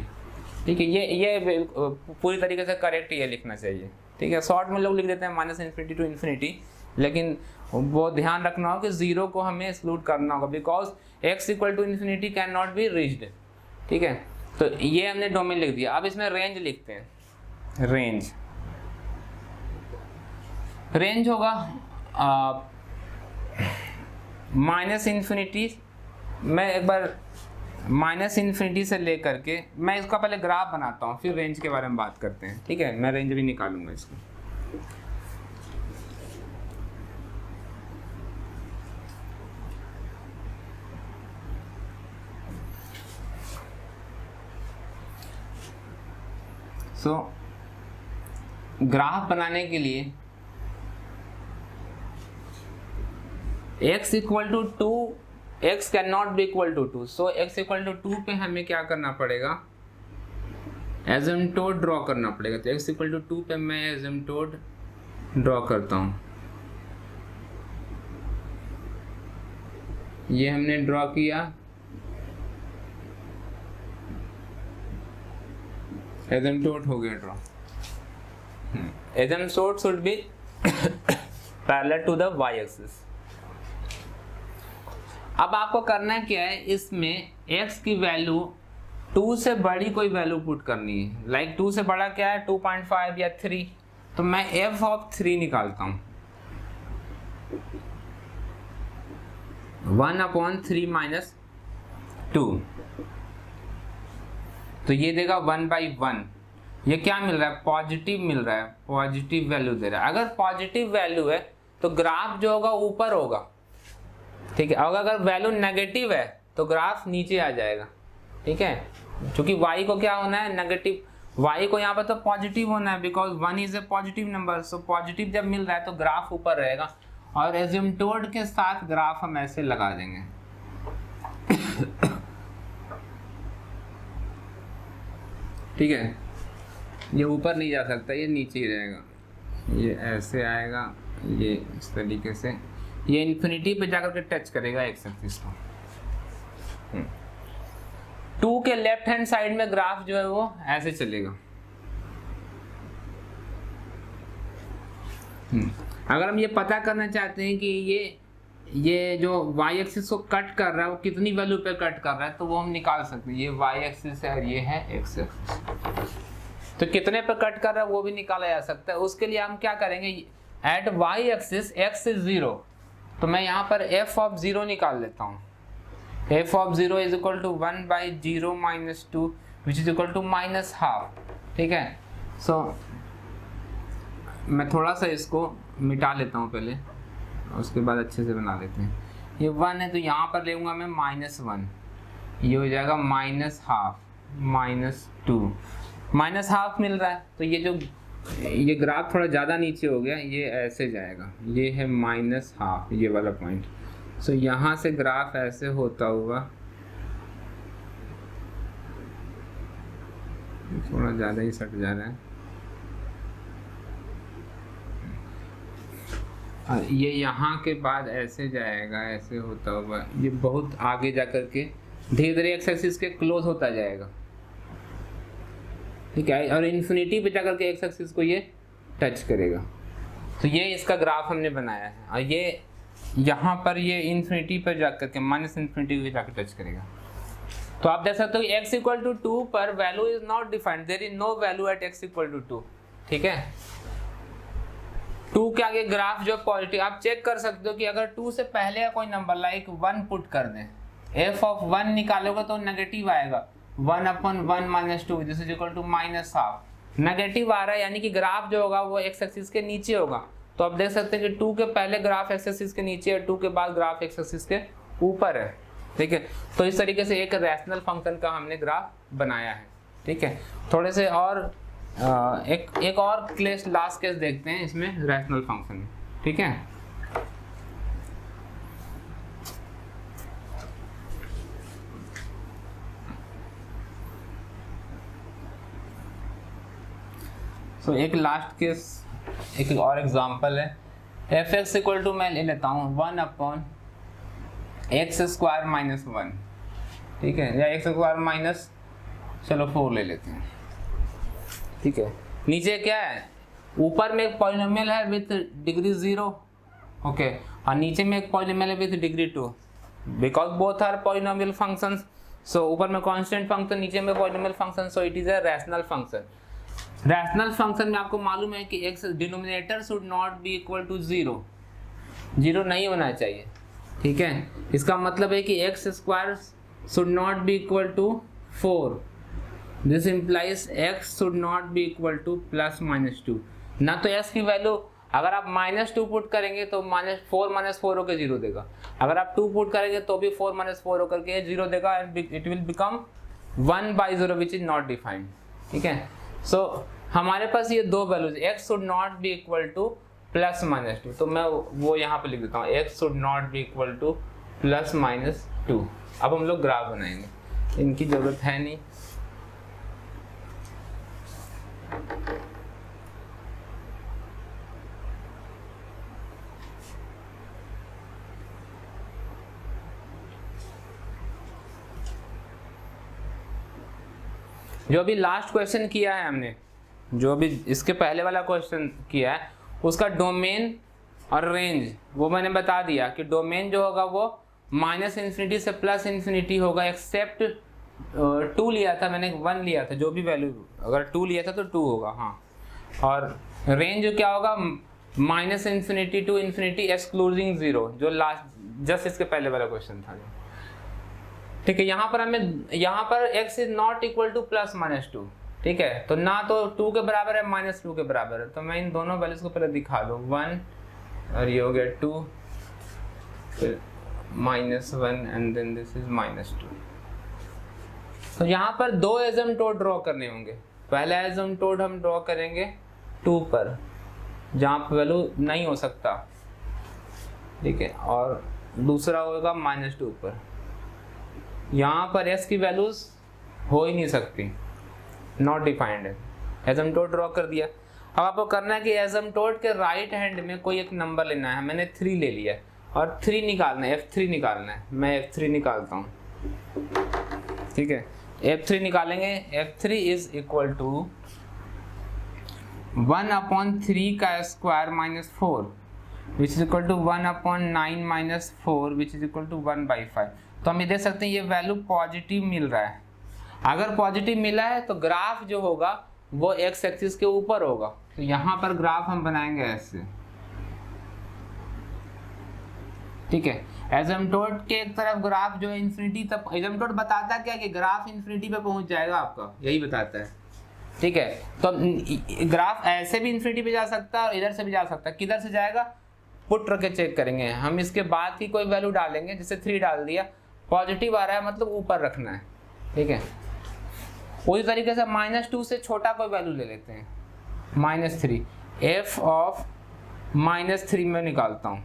ठीक है, ये पूरी तरीके से करेक्ट ये लिखना चाहिए। ठीक है, शॉर्ट में लोग लिख देते हैं माइनस इन्फिनिटी टू इन्फिनिटी, लेकिन वो ध्यान रखना होगा कि 0 को हमें एक्सक्लूड करना होगा, because x equal to infinity can not be reached. ठीक है, तो ये हमने डोमेन लिख दिया। अब इसमें रेंज लिखते हैं। रेंज होगा माइनस इन्फिनिटी, मैं एक बार माइनस इन्फिनिटी से लेकर के, मैं इसका पहले ग्राफ बनाता हूँ फिर रेंज के बारे में बात करते हैं। ठीक है, मैं रेंज भी निकालूंगा इसको। सो ग्राफ बनाने के लिए x equal to 2, x can not be equal to 2, so x equal to 2 पे हमें क्या करना पड़ेगा, एसिम्पटोट ड्रॉ करना पड़ेगा। तो x इक्वल टू 2 पे मैं एसिम्पटोट ड्रॉ करता हूँ। ये हमने ड्रॉ किया, एसिम्पटोट हो गया draw. Asymptote should be parallel to the y axis. अब आपको करना क्या है, इसमें x की वैल्यू 2 से बड़ी कोई वैल्यू पुट करनी है। लाइक 2 से बड़ा क्या है, 2.5 या 3, तो मैं f ऑफ 3 निकालता हूँ। 1/3 माइनस 2, तो ये देगा 1/1। ये क्या मिल रहा है, पॉजिटिव मिल रहा है, पॉजिटिव वैल्यू दे रहा है। अगर पॉजिटिव वैल्यू है तो ग्राफ जो होगा ऊपर होगा, ठीक है। अगर वैल्यू नेगेटिव है तो ग्राफ नीचे आ जाएगा, ठीक है, क्योंकि y को क्या होना है, नेगेटिव, y को यहाँ पर तो पॉजिटिव होना है, because 1 is a positive number, so positive जब मिल रहा है तो ग्राफ ऊपर रहेगा। और एजिम्पटोड के साथ ग्राफ हम ऐसे लगा देंगे। ठीक है, ये ऊपर नहीं जा सकता, ये नीचे ही रहेगा, ये ऐसे आएगा, ये इस तरीके से, ये इन्फिनिटी पे जाकर के टच करेगा एक्स एक्सिस को। 2 के लेफ्ट हैंड साइड में ग्राफ जो है वो ऐसे चलेगा। अगर हम ये पता करना चाहते हैं कि ये जो y एक्सिस को कट कर रहा है वो कितनी वैल्यू पे कट कर रहा है, तो वो हम निकाल सकते हैं। ये y एक्सिस है और ये है x एक्सिस, तो कितने पे कट कर रहा है वो भी निकाला जा सकता है। उसके लिए हम क्या करेंगे, at y axis x is 0, तो मैं यहाँ पर f ऑफ 0 निकाल लेता हूँ। f of 0 is equal to 1 by 0 minus 2 which is equal to minus half. ठीक है, सो मैं थोड़ा सा इसको मिटा लेता हूँ पहले, उसके बाद अच्छे से बना लेते हैं। ये 1 है तो यहाँ पर लेऊंगा मैं -1, ये हो जाएगा माइनस हाफ, -2, माइनस हाफ मिल रहा है। तो ये ग्राफ थोड़ा ज़्यादा नीचे हो गया, ये ऐसे जाएगा, ये है -हाफ, ये वाला पॉइंट। सो यहाँ से ग्राफ ऐसे होता हुआ, थोड़ा ज़्यादा ही सट जा रहा है, ये यहाँ के बाद ऐसे जाएगा, ऐसे होता हुआ, ये बहुत आगे जाकर के धीरे धीरे एक्स एक्सिस के क्लोज होता जाएगा। ठीक है, और इन्फिनिटी पे जाकर के एक्स एक्सिस को ये टच करेगा। तो ये इसका ग्राफ हमने बनाया है, और ये यहाँ पर ये इन्फिनिटी पर जाकर के -इन्फिनिटी पे जाकर टच करेगा। तो आप देख सकते हो x इक्वल टू 2 पर value is not defined, there is no value at x equal to 2। ठीक है, 2 के आगे ग्राफ जो पॉजिटिव, आप चेक कर सकते हो कि अगर 2 से पहले का कोई नंबर लाइक 1 पुट कर दें, f ऑफ 1 निकालोगे तो नेगेटिव आएगा, 1/1 minus 2 this is equal to -half. Negative आ रहा है यानी कि ग्राफ जो होगा वो एक्स एक्सिस के नीचे होगा। तो आप देख सकते हैं कि 2 के पहले ग्राफ एक्स एक्सिस के नीचे है, 2 के बाद ग्राफ एक्स एक्सिस के ऊपर है। ठीक है, तो इस तरीके से एक रैशनल फंक्शन का हमने ग्राफ बनाया है। ठीक है, थोड़े से और एक और केस, लास्ट केस देखते हैं इसमें रैशनल फंक्शन में। ठीक है, सो एक लास्ट केस, एक और एग्जांपल है। एफ एक्स इक्वल टू मैं ले लेता हूँ 1/x² माइनस 1। ठीक है, या x² माइनस, चलो 4 ले लेते हैं। ठीक है, नीचे क्या है, ऊपर में एक पॉलिनोमियल है विथ डिग्री 0, ओके, और नीचे में एक पॉलिनोमियल है with degree 2, because both are polynomial functions. So ऊपर में कांस्टेंट फंक्शन, नीचे में polynomial function, so it is a rational function. Rational function में आपको मालूम है कि x denominator should not be equal to 0, 0 नहीं होना चाहिए। ठीक है, इसका मतलब है कि x² should not be equal to 4, this implies x should not be equal to +-2। ना तो x की वैल्यू, अगर आप -2 पुट करेंगे तो -4 होकर 0 देगा, अगर आप 2 पुट करेंगे तो भी 4 होकर के 0 देगा, and it will become 1/0 which is not defined. ठीक है, सो हमारे पास ये दो values, x should not be equal to +-2, तो मैं वो यहाँ पे लिख देता हूँ, x should not be equal to +-2। अब हम लोग ग्राफ बनाएंगे, इनकी जरूरत है नहीं। जो अभी लास्ट क्वेश्चन किया है हमने, जो अभी इसके पहले वाला क्वेश्चन किया है, उसका डोमेन और रेंज वो मैंने बता दिया कि डोमेन जो होगा वो -∞ से +∞ होगा, एक्सेप्ट 2 लिया था मैंने, 1 लिया था, जो भी वैल्यू, अगर 2 लिया था तो 2 होगा। हाँ, और रेंज जो क्या होगा, -∞ to ∞ एक्सक्लूडिंग 0, जो लास्ट जस्ट इसके पहले वाला क्वेश्चन था। ठीक है, यहाँ पर x is not equal to +-2। ठीक है, तो ना तो 2 के बराबर है, -2 के बराबर है, तो मैं इन दोनों वैल्यूज को पहले दिखा दूँ, 1 और ये हो गया 2, फिर -1 एंड देन दिस इज -2। तो यहाँ पर दो एसिम्पटोट ड्रॉ करने होंगे। पहला एसिम्पटोट हम ड्रॉ करेंगे 2 पर, जहाँ पर वैल्यू नहीं हो सकता, ठीक है, और दूसरा होगा -2 पर। यहाँ पर s की वैल्यूज हो ही नहीं सकती, नॉट डिफाइंड है। एसिम्पटोट ड्रॉ कर दिया। अब आपको करना है कि एसिम्पटोट के राइट हैंड में कोई एक नंबर लेना है। मैंने 3 ले लिया और 3 निकालना है, F3 निकालना है। मैं F3 निकालता हूँ, ठीक है। F3 निकालेंगे। F3 इज इक्वल टू 1/3 का square -4 which is equal to 1/9 - 4 which is equal to 1/5। तो हम ये देख सकते हैं ये वैल्यू पॉजिटिव मिल रहा है। अगर पॉजिटिव मिला है तो ग्राफ जो होगा वो एक्स एक्सिस के ऊपर होगा। तो यहाँ पर ग्राफ हम बनाएंगे ऐसे, ठीक है। एसिम्पटोट के एक तरफ ग्राफ जो है इंफिनिटी तक, एसिम्पटोट बताता क्या कि ग्राफ इंफिनिटी पे पहुंच जाएगा आपका, यही बताता है, ठीक है। तो ग्राफ ऐसे भी इंफिनिटी पे जा सकता है और इधर से भी जा सकता है। किधर से जाएगा पुट रख के चेक करेंगे हम। इसके बाद की कोई वैल्यू डालेंगे, जैसे 3 डाल दिया, पॉजिटिव आ रहा है मतलब ऊपर रखना है, ठीक है। उसी तरीके से -2 से छोटा कोई वैल्यू ले लेते हैं, -3। f ऑफ -3 में निकालता हूँ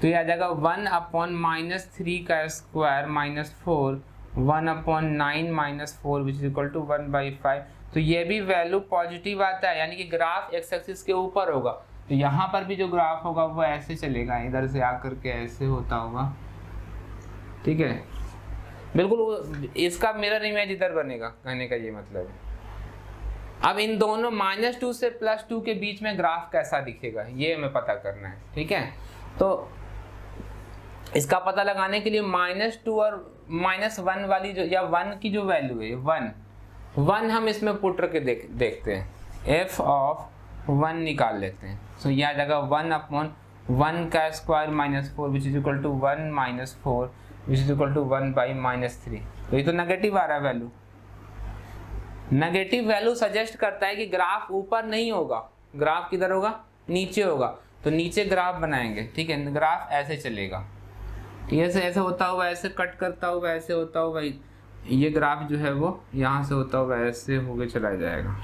तो ये आ जाएगा 1/-3 का square -4 1/9 - 4 which is equal to 1/5। तो ये भी वैल्यू पॉजिटिव आता है, यानी कि ग्राफ एक्स एक्सिस के ऊपर होगा। तो यहाँ पर भी जो ग्राफ होगा वो ऐसे चलेगा, इधर से आकर के ऐसे होता होगा, ठीक है। बिल्कुल इसका मिरर इमेज इधर बनेगा, कहने का ये मतलब है। अब इन दोनों -2 से +2 के बीच में ग्राफ कैसा दिखेगा ये हमें पता करना है, ठीक है। तो इसका पता लगाने के लिए -2 और -1 वाली जो, या 1 की जो वैल्यू है 1 हम इसमें पुट करके देखते हैं। f ऑफ 1 निकाल लेते हैं। सो ये आ जाएगा 1/1 का square -4 which is equal to 1 - 4 which is equal to 1/-3। तो ये तो नेगेटिव आ रहा है वैल्यू। नेगेटिव वैल्यू सजेस्ट करता है कि ग्राफ ऊपर नहीं होगा, ग्राफ किधर होगा, नीचे होगा। तो नीचे ग्राफ बनाएंगे, ठीक है। ग्राफ ऐसे चलेगा, ऐसे ऐसे होता हुआ, ऐसे कट करता हुआ, ऐसे होता हुआ, ये ग्राफ जो है वो यहाँ से होता हुआ ऐसे होके चला जाएगा,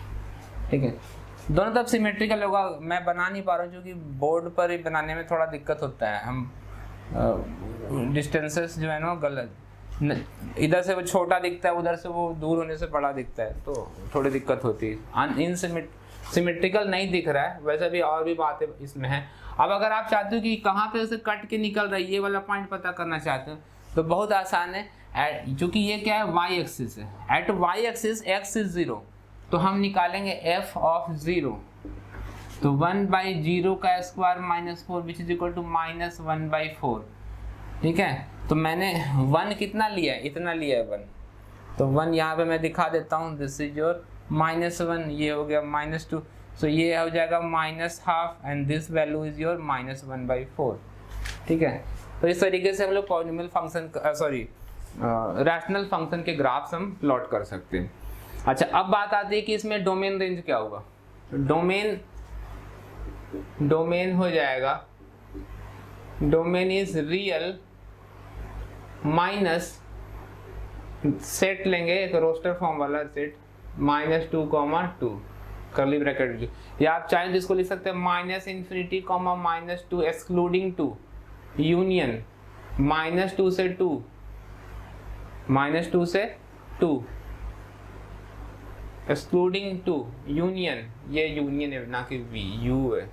ठीक है। दोनों तरफ सिमेट्रिकल होगा। मैं बना नहीं पा रहा हूँ क्योंकि बोर्ड पर ही बनाने में थोड़ा दिक्कत होता है। हम डिस्टेंसेस जो है ना गलत, इधर से वो छोटा दिखता है, उधर से वो दूर होने से बड़ा दिखता है, तो थोड़ी दिक्कत होती है। इन सिमेट्रिकल नहीं दिख रहा है। वैसे भी और भी बातें इसमें हैं। अब अगर आप चाहते हो कि कहाँ पे उसे कट के निकल रहा है, ये वाला पॉइंट पता करना चाहते हो, तो बहुत आसान है। क्योंकि ये क्या है, वाई एक्सिस है। At y axis x is 0, तो हम निकालेंगे f ऑफ 0। तो 1/0 का square -4 which is equal to -1/4, ठीक है। तो मैंने 1 कितना लिया है, इतना लिया है 1। तो 1 यहाँ पे मैं दिखा देता हूँ, दिस इज योर -1, ये हो गया -2। सो ये हो जाएगा -½ and this value is your -1/4, ठीक है। तो इस तरीके से हम लोग पॉलिनोमियल फंक्शन, रैशनल फंक्शन के ग्राफ्स हम प्लॉट कर सकते हैं। अच्छा, अब बात आती है कि इसमें डोमेन रेंज क्या होगा। डोमेन हो जाएगा, domain is real minus set लेंगे, एक रोस्टर फॉर्म वाला सेट, -2, करली ब्रैकेट, या आप चाहें जिसको लिख सकते हैं -∞, -2 एक्सक्लूडिंग 2 यूनियन -2 से 2 एक्सक्लूडिंग 2 यूनियन, ये यूनियन है ना कि वी, यू है,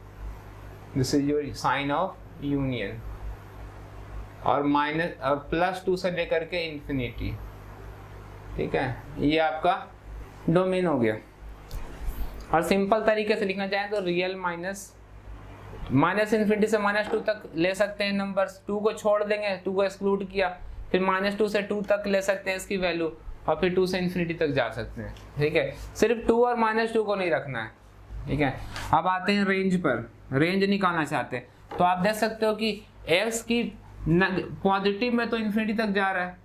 this is your sign of union, और +2 से लेकर के इन्फिनिटी, ठीक है। ये आपका डोमेन हो गया। और सिंपल तरीके से लिखना चाहें तो रियल -∞ से -2 तक ले सकते हैं नंबर्स। 2 को छोड़ देंगे, 2 को एक्सक्लूड किया, फिर -2 से 2 तक ले सकते हैं इसकी वैल्यू, और फिर 2 से इन्फिनिटी तक जा सकते हैं, ठीक है। सिर्फ 2 और -2 को नहीं रखना है, ठीक है। अब आते हैं रेंज पर। रेंज निकालना चाहते हैं तो आप देख सकते हो कि x की पॉजिटिव में तो इन्फिनिटी तक जा रहा है,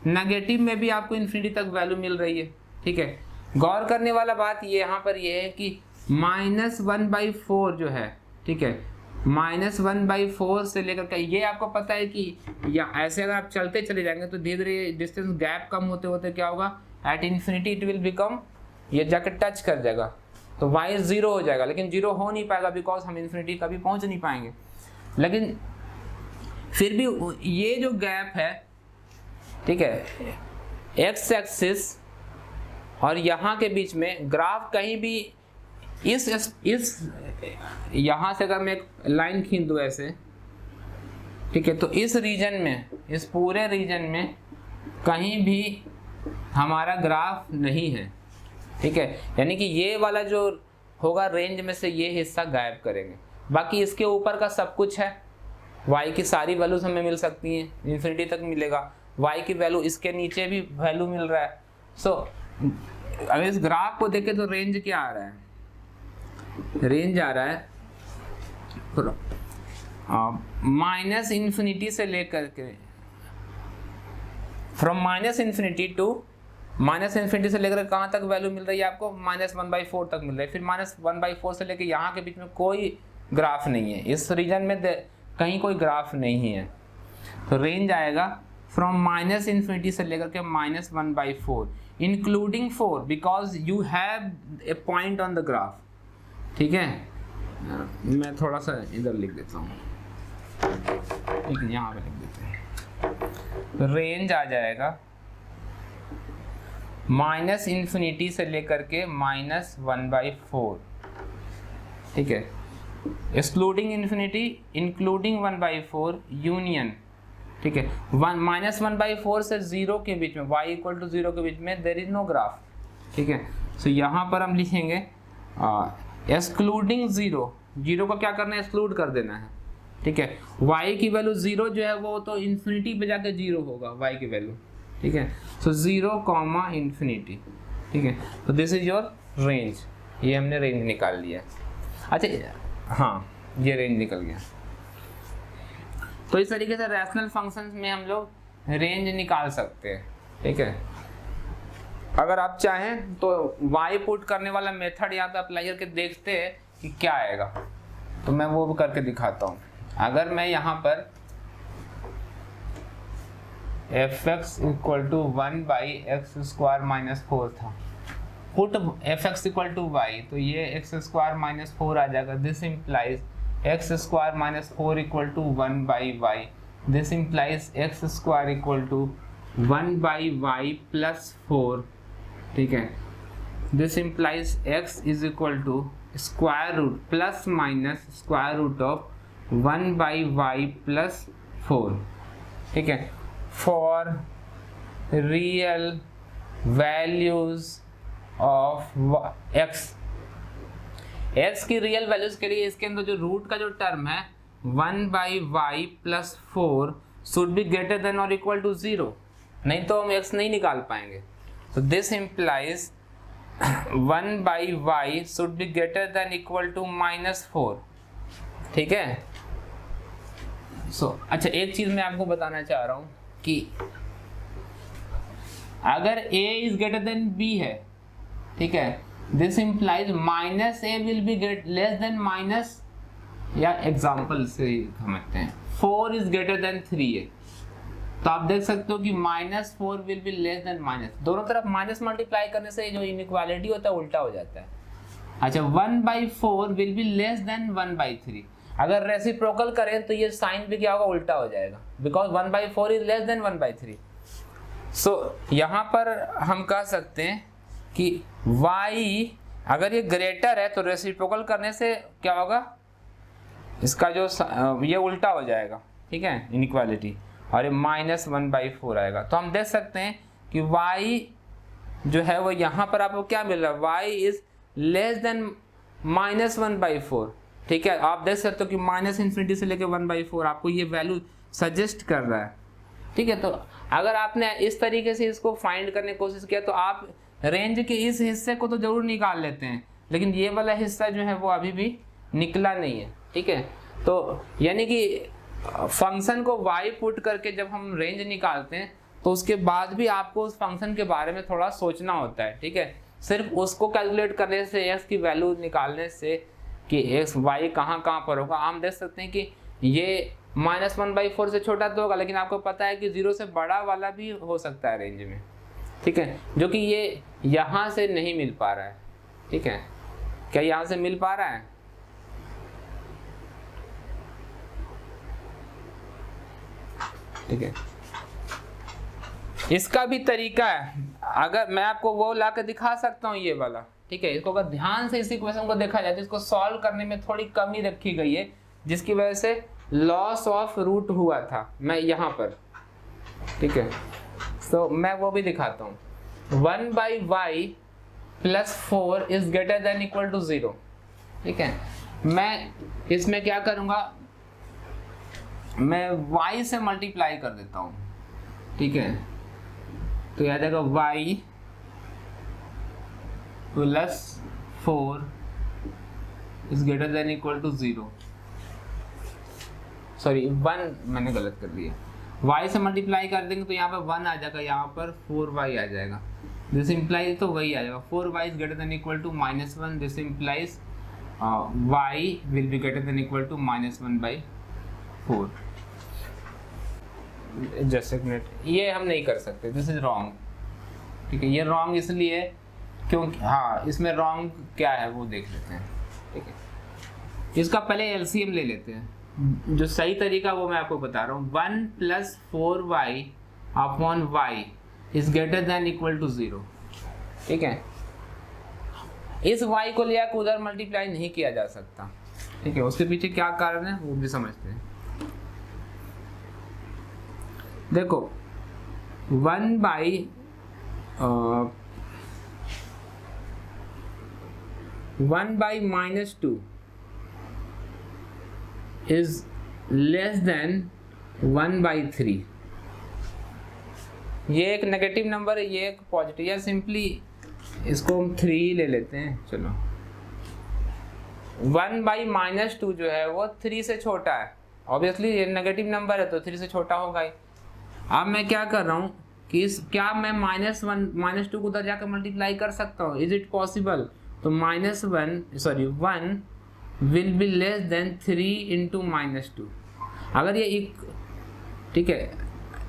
नेगेटिव में भी आपको इन्फिनिटी तक वैल्यू मिल रही है, ठीक है। गौर करने वाला बात ये यहाँ पर ये है कि -1/4 जो है, ठीक है, -1/4 से लेकर के, ये आपको पता है कि या ऐसे अगर आप चलते चले जाएंगे तो धीरे धीरे डिस्टेंस गैप कम होते होते क्या होगा, at infinity it will become, ये जाकर टच कर जाएगा तो y 0 हो जाएगा, लेकिन 0 हो नहीं पाएगा बिकॉज हम इन्फिनिटी कभी पहुंच नहीं पाएंगे। लेकिन फिर भी ये जो गैप है, ठीक है, x एक्सिस और यहाँ के बीच में ग्राफ कहीं भी इस यहाँ से अगर मैं एक लाइन खींच दूँ ऐसे, ठीक है, तो इस रीजन में, इस पूरे रीजन में कहीं भी हमारा ग्राफ नहीं है, ठीक है, यानी कि ये वाला जो होगा रेंज में से ये हिस्सा गायब करेंगे, बाकी इसके ऊपर का सब कुछ है। y की सारी वैल्यूज हमें मिल सकती हैं, इन्फिनिटी तक मिलेगा, y की वैल्यू इसके नीचे भी वैल्यू मिल रहा है। सो अगर इस ग्राफ को देखें तो रेंज क्या आ रहा है, रेंज आ रहा है माइनस इन्फिनिटी से लेकर के, from minus infinity to, minus infinity से लेकर कहाँ तक वैल्यू मिल रही है आपको, -1/4 तक मिल रही है। फिर -1/4 से लेकर यहाँ के बीच में कोई ग्राफ नहीं है, इस रीजन में कहीं कोई ग्राफ नहीं है। तो रेंज आएगा फ्रॉम माइनस इन्फिनिटी से लेकर के -1/4 including 4 because you have a point on the graph, ठीक है। मैं थोड़ा सा इधर लिख देता हूँ, ठीक है, यहाँ पे लिख देते हैं। तो रेंज आ जाएगा माइनस इन्फिनिटी से लेकर के -1/4, ठीक है, एक्सक्लूडिंग इन्फिनिटी इंक्लूडिंग 1/4 यूनियन, ठीक है, -1/4 से 0 के बीच में, y = 0 के बीच में देयर इज नो ग्राफ, ठीक है। सो यहाँ पर हम लिखेंगे एक्सक्लूडिंग 0, 0 को क्या करना है, एक्सक्लूड कर देना है, ठीक है। y की वैल्यू 0 जो है वो तो इन्फिनिटी पे जाके 0 होगा y की वैल्यू, ठीक है। सो 0, इन्फिनिटी, ठीक है। तो दिस इज योर रेंज, ये हमने रेंज निकाल लिया। अच्छा हाँ, ये रेंज निकल गया। तो इस तरीके से रैशनल फंक्शंस में हम लोग रेंज निकाल सकते हैं, ठीक है। अगर आप चाहें तो y पुट करने वाला मेथड यहाँ पे अप्लाई करके देखते हैं कि क्या आएगा, तो मैं वो भी करके दिखाता हूँ। अगर मैं यहाँ पर fx = 1/x² - 4 था, पुट fx = y, तो ये x² - 4 आ जाएगा। This implies x² - 4 = 1/y, this implies x² = 1/y + 4, ठीक है। This implies x = √, plus minus √, 1/y + 4, ठीक है। For real values of x की रियल वैल्यूज के लिए इसके अंदर जो रूट का जो टर्म है 1/y + 4 should be greater than और इक्वल टू 0, नहीं तो हम x नहीं निकाल पाएंगे। तो this implies 1/y should be greater than equal to -4, ठीक है। अच्छा एक चीज मैं आपको बताना चाह रहा हूं कि अगर a is greater then b है, ठीक है, this implies -a will be less then minus, या एग्जाम्पल से समझते हैं 4 इज ग्रेटर देन 3 है, तो आप देख सकते हो कि -4 will be less then minus, दोनों तरफ माइनस मल्टीप्लाई करने से जो इनइक्वालिटी होता है उल्टा हो जाता है। अच्छा 1/4 विल बी लेस देन 1/3, अगर रेसिप्रोकल करें तो ये साइन भी क्या होगा, उल्टा हो जाएगा, बिकॉज 1/4 इज लेस देन 1/3। सो यहाँ पर हम कह सकते हैं कि y अगर ये ग्रेटर है तो रेसिप्रोकल करने से क्या होगा, इसका जो ये उल्टा हो जाएगा, ठीक है, इनइक्वालिटी, और ये -1/4 आएगा। तो हम देख सकते हैं कि y जो है वो यहाँ पर आपको क्या मिल रहा है, y इज लेस देन -1/4, ठीक है। आप देख सकते हो कि -इन्फिनिटी से लेकर 1/4 आपको ये वैल्यू सजेस्ट कर रहा है, ठीक है। तो अगर आपने इस तरीके से इसको फाइंड करने की कोशिश किया तो आप रेंज के इस हिस्से को तो जरूर निकाल लेते हैं, लेकिन ये वाला हिस्सा जो है वो अभी भी निकला नहीं है, ठीक है। तो यानी कि फंक्शन को y पुट करके जब हम रेंज निकालते हैं तो उसके बाद भी आपको उस फंक्शन के बारे में थोड़ा सोचना होता है, ठीक है। सिर्फ उसको कैलकुलेट करने से, x की वैल्यू निकालने से कि एक्स वाई कहाँ कहाँ पर होगा, हम देख सकते हैं कि ये -1/4 से छोटा तो होगा, लेकिन आपको पता है कि 0 से बड़ा वाला भी हो सकता है रेंज में, ठीक है, जो कि ये यहाँ से नहीं मिल पा रहा है, ठीक है। क्या यहाँ से मिल पा रहा है? ठीक है, इसका भी तरीका है, अगर मैं आपको वो ला के दिखा सकता हूँ ये वाला, ठीक है। इसको अगर ध्यान से इस इक्वेशन को देखा जाए तो इसको सॉल्व करने में थोड़ी कमी रखी गई है, जिसकी वजह से लॉस ऑफ रूट हुआ था मैं यहाँ पर, ठीक है। तो मैं वो भी दिखाता हूँ। 1/y + 4 is greater than equal to 0, ठीक है। मैं इसमें क्या करूँगा, मैं y से मल्टीप्लाई कर देता हूँ, ठीक है। तो याद आएगा y + 4 is greater than equal to 0, sorry 1 मैंने गलत कर दिया। y से मल्टीप्लाई कर देंगे तो यहाँ पर 1 आ जाएगा, यहाँ पर 4y आ जाएगा, दिस इम्प्लाइज तो वही आ जाएगा 4y is greater than equal to -1, this implies y will be greater than equal to -1/4। Just एक मिनट, ये हम नहीं कर सकते, दिस इज रॉन्ग, ठीक है। ये रॉन्ग इसलिए क्योंकि हाँ इसमें रॉन्ग क्या है वो देख लेते हैं, ठीक है। इसका पहले एलसीएम ले लेते हैं, जो सही तरीका वो मैं आपको बता रहा हूँ। 1 + 4y/y is greater than equal to 0, ठीक है। इस y को ले आकर उधर मल्टीप्लाई नहीं किया जा सकता, ठीक है। उसके पीछे क्या कारण है वो भी समझते हैं। देखो 1/-2 is less than 1/3। ये एक नेगेटिव नंबर है, ये एक पॉजिटिव, या सिंपली इसको हम 3 ही ले लेते हैं, चलो। 1/-2 जो है वो 3 से छोटा है, ऑब्वियसली ये नेगेटिव नंबर है तो 3 से छोटा होगा ही। अब मैं क्या कर रहा हूँ कि क्या मैं -2 को उधर जाकर मल्टीप्लाई कर सकता हूँ, इज इट पॉसिबल? तो 1 विल बी लेस देन 3 × -2। अगर ये एक, ठीक है,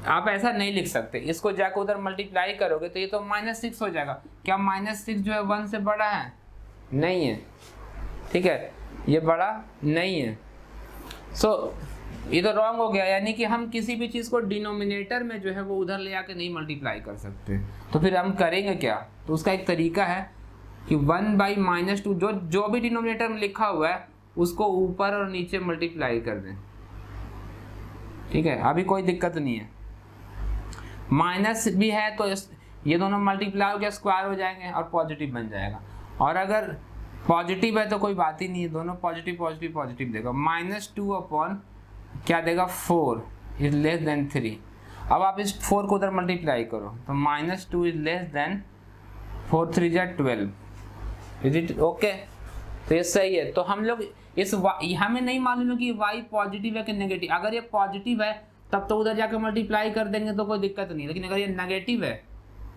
आप ऐसा नहीं लिख सकते, इसको जाकर उधर मल्टीप्लाई करोगे तो ये तो -6 हो जाएगा। क्या -6 जो है 1 से बड़ा है? नहीं है, ठीक है, ये बड़ा नहीं है। सो ये तो रॉन्ग हो गया, यानी कि हम किसी भी चीज़ को डिनोमिनेटर में जो है वो उधर ले आके नहीं मल्टीप्लाई कर सकते। तो फिर हम करेंगे क्या? तो उसका एक तरीका है कि 1/-2 जो भी डिनोमिनेटर में लिखा हुआ है उसको ऊपर और नीचे मल्टीप्लाई कर दें, ठीक है। अभी कोई दिक्कत नहीं है, माइनस भी है तो ये दोनों मल्टीप्लाई हो गया, स्क्वायर हो जाएंगे और पॉजिटिव बन जाएगा। और अगर पॉजिटिव है तो कोई बात ही नहीं है, दोनों पॉजिटिव पॉजिटिव पॉजिटिव देगा। -2 क्या देगा 4 इज लेस देन 3। अब आप इस 4 को उधर मल्टीप्लाई करो तो -2 इज लेस देन 4 3 जा 12। Is it okay? तो ये सही है। तो हम लोग इस हमें नहीं मालूम है कि y पॉजिटिव है कि नेगेटिव। अगर ये पॉजिटिव है तब तो उधर जाके मल्टीप्लाई कर देंगे तो कोई दिक्कत नहीं, लेकिन अगर ये नेगेटिव है,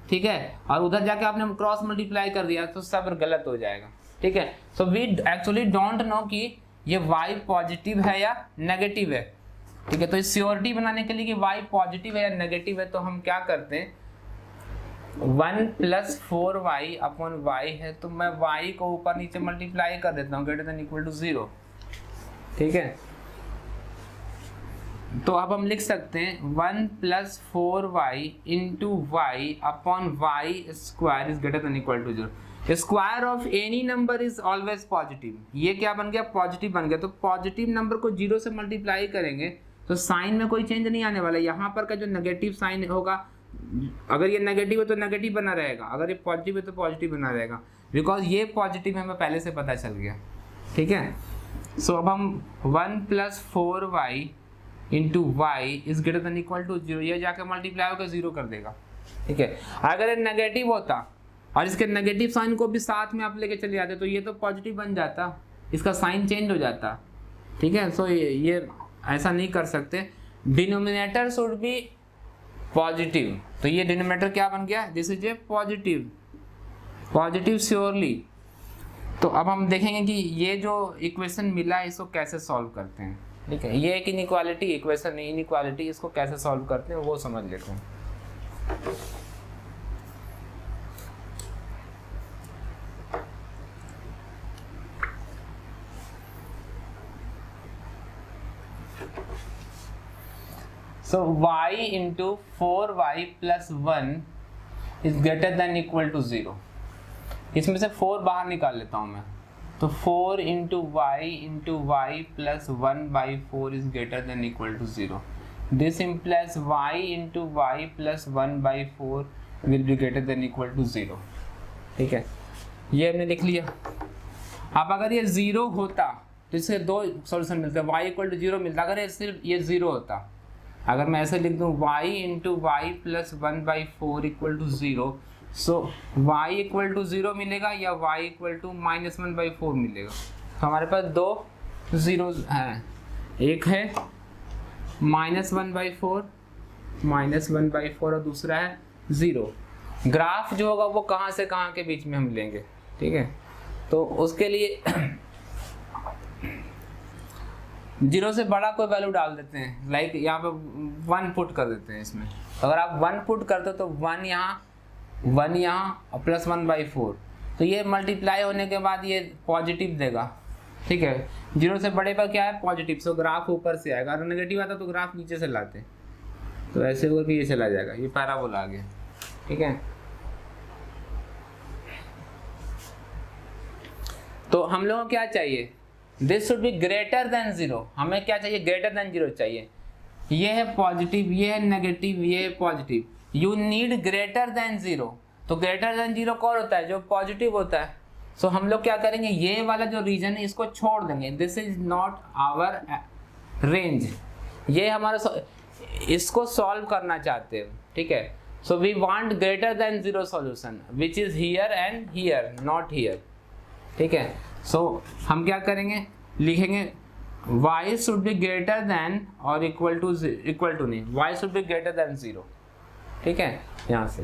ठीक है, और उधर जाके आपने क्रॉस मल्टीप्लाई कर दिया तो सब गलत हो जाएगा, ठीक है। So we actually don't know कि ये y पॉजिटिव है या नेगेटिव है, ठीक है। तो इस श्योरिटी बनाने के लिए कि y पॉजिटिव है या नेगेटिव है तो हम क्या करते हैं, 1 + 4y/y है तो मैं y को ऊपर नीचे मल्टीप्लाई कर देता हूँ ग्रेटर देन इक्वल टू 0, ठीक है। तो अब हम लिख सकते हैं 1 + 4y × y/y² is greater than equal to 0। Square of any number is always positive. ये क्या बन गया? पॉजिटिव बन गया। तो पॉजिटिव नंबर को 0 से मल्टीप्लाई करेंगे तो साइन में कोई चेंज नहीं आने वाला। यहाँ पर का जो नेगेटिव साइन होगा, अगर ये नेगेटिव है तो नेगेटिव बना रहेगा, अगर ये पॉजिटिव है तो पॉजिटिव बना रहेगा, बिकॉज ये पॉजिटिव हमें पहले से पता चल गया, ठीक है। सो अब हम 1 + 4y × y is greater than equal to 0, ये जाकर मल्टीप्लाई होकर 0 कर देगा, ठीक है। अगर ये नेगेटिव होता और इसके नेगेटिव साइन को भी साथ में आप लेके चले जाते तो ये तो पॉजिटिव बन जाता, इसका साइन चेंज हो जाता, ठीक है। सो ये ऐसा नहीं कर सकते। डिनोमिनेटर शुड बी पॉजिटिव, तो ये डिनोमिनेटर क्या बन गया? This is a positive surely. तो अब हम देखेंगे कि ये जो इक्वेशन मिला है इसको कैसे सॉल्व करते हैं। ठीक है, ये एक इनइक्वालिटी इक्वेशन है, इनइक्वालिटी इसको कैसे सॉल्व करते हैं वो समझ लेते हैं। So y into 4y plus 1 is greater than equal to 0। इसमें से 4 बाहर निकाल लेता हूँ मैं, तो 4 into y plus 1 by 4 is greater than equal to 0। This implies y into y plus 1 by 4 will be greater than equal to 0। ठीक है, ये हमने लिख लिया। अब अगर ये 0 होता तो इससे दो सॉल्यूशन मिलते हैं, y इक्वल टू 0 मिलता। अगर ये सिर्फ ये 0 होता, अगर मैं ऐसे लिख दूँ y into y plus 1/4 equal to 0, so y equal to 0 मिलेगा या y इक्वल टू -1/4 मिलेगा। तो हमारे पास दो जीरोज हैं, एक है -1/4 और दूसरा है 0। ग्राफ जो होगा वो कहाँ से कहाँ के बीच में हम लेंगे। ठीक है, तो उसके लिए 0 से बड़ा कोई वैल्यू डाल देते हैं, लाइक यहाँ पे 1 पुट कर देते हैं इसमें। अगर आप 1 पुट करते हो तो 1 यहाँ और प्लस 1/4, तो ये मल्टीप्लाई होने के बाद ये पॉजिटिव देगा। ठीक है, 0 से बड़े पर क्या है पॉजिटिव, सो ग्राफ ऊपर से आएगा। अगर नेगेटिव आता तो ग्राफ नीचे से लाते, तो ऐसे होकर ये चला जाएगा, ये पैराबोला आ गया। ठीक है, तो हम लोगों को क्या चाहिए, this should be greater than 0। हमें क्या चाहिए, ग्रेटर देन 0 चाहिए। ये है पॉजिटिव, ये है नेगेटिव, ये है positive, you need greater than 0। तो ग्रेटर देन 0 कौन होता है, जो पॉजिटिव होता है। सो हम लोग क्या करेंगे, ये वाला जो रीजन है इसको छोड़ देंगे, this is not our range. ये हमारा इसको सॉल्व करना चाहते हैं। ठीक है, so we want greater than 0 solution which is here and here, not here. ठीक है, सो हम क्या करेंगे, लिखेंगे y should be greater than और इक्वल टू नहीं, y should be greater than 0। ठीक है, यहाँ से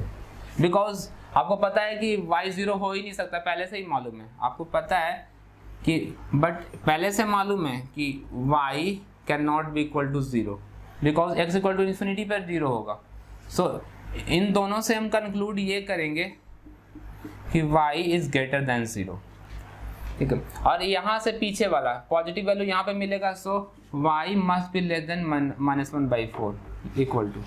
बिकॉज आपको पता है कि y 0 हो ही नहीं सकता, पहले से ही मालूम है आपको, पता है कि बट पहले से मालूम है कि y can not be equal to 0 because x equal to infinity पर 0 होगा। सो इन दोनों से हम कंक्लूड ये करेंगे कि y इज ग्रेटर देन 0। ठीक है, और यहाँ से पीछे वाला पॉजिटिव वैल्यू यहाँ पे मिलेगा, so y must be less than -1/4 equal to.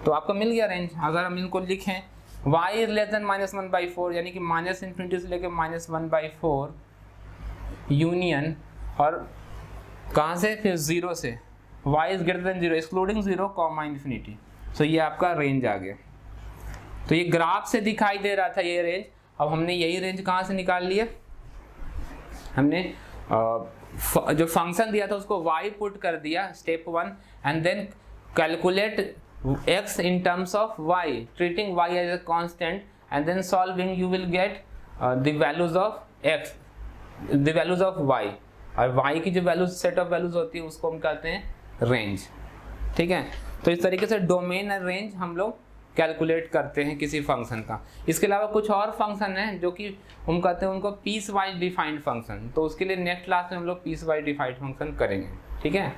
तो आपको मिल गया रेंज। अगर हम इनको लिखें y इज लेस देन -1/4 यानी कि -∞ से लेके -1/4 यूनियन, और कहाँ से, फिर 0 से y is greater than 0 excluding 0, ∞। सो ये आपका रेंज आ गया। तो ये ग्राफ से दिखाई दे रहा था ये रेंज। अब हमने यही रेंज कहाँ से निकाल लिया, हमने जो फंक्शन दिया था उसको y पुट कर दिया step 1, and then calculate x in terms of y, treating y as a constant, and then solving you will get the values of x, the values of y, और y की जो वैल्यूज सेट ऑफ वैल्यूज होती है उसको हम कहते हैं रेंज। ठीक है, तो इस तरीके से डोमेन और रेंज हम लोग कैलकुलेट करते हैं किसी फंक्शन का। इसके अलावा कुछ और फंक्शन हैं जो कि हम कहते हैं उनको पीस वाइज डिफाइंड फंक्शन, तो उसके लिए नेक्स्ट क्लास में हम लोग पीस वाइज डिफाइंड फंक्शन करेंगे। ठीक है।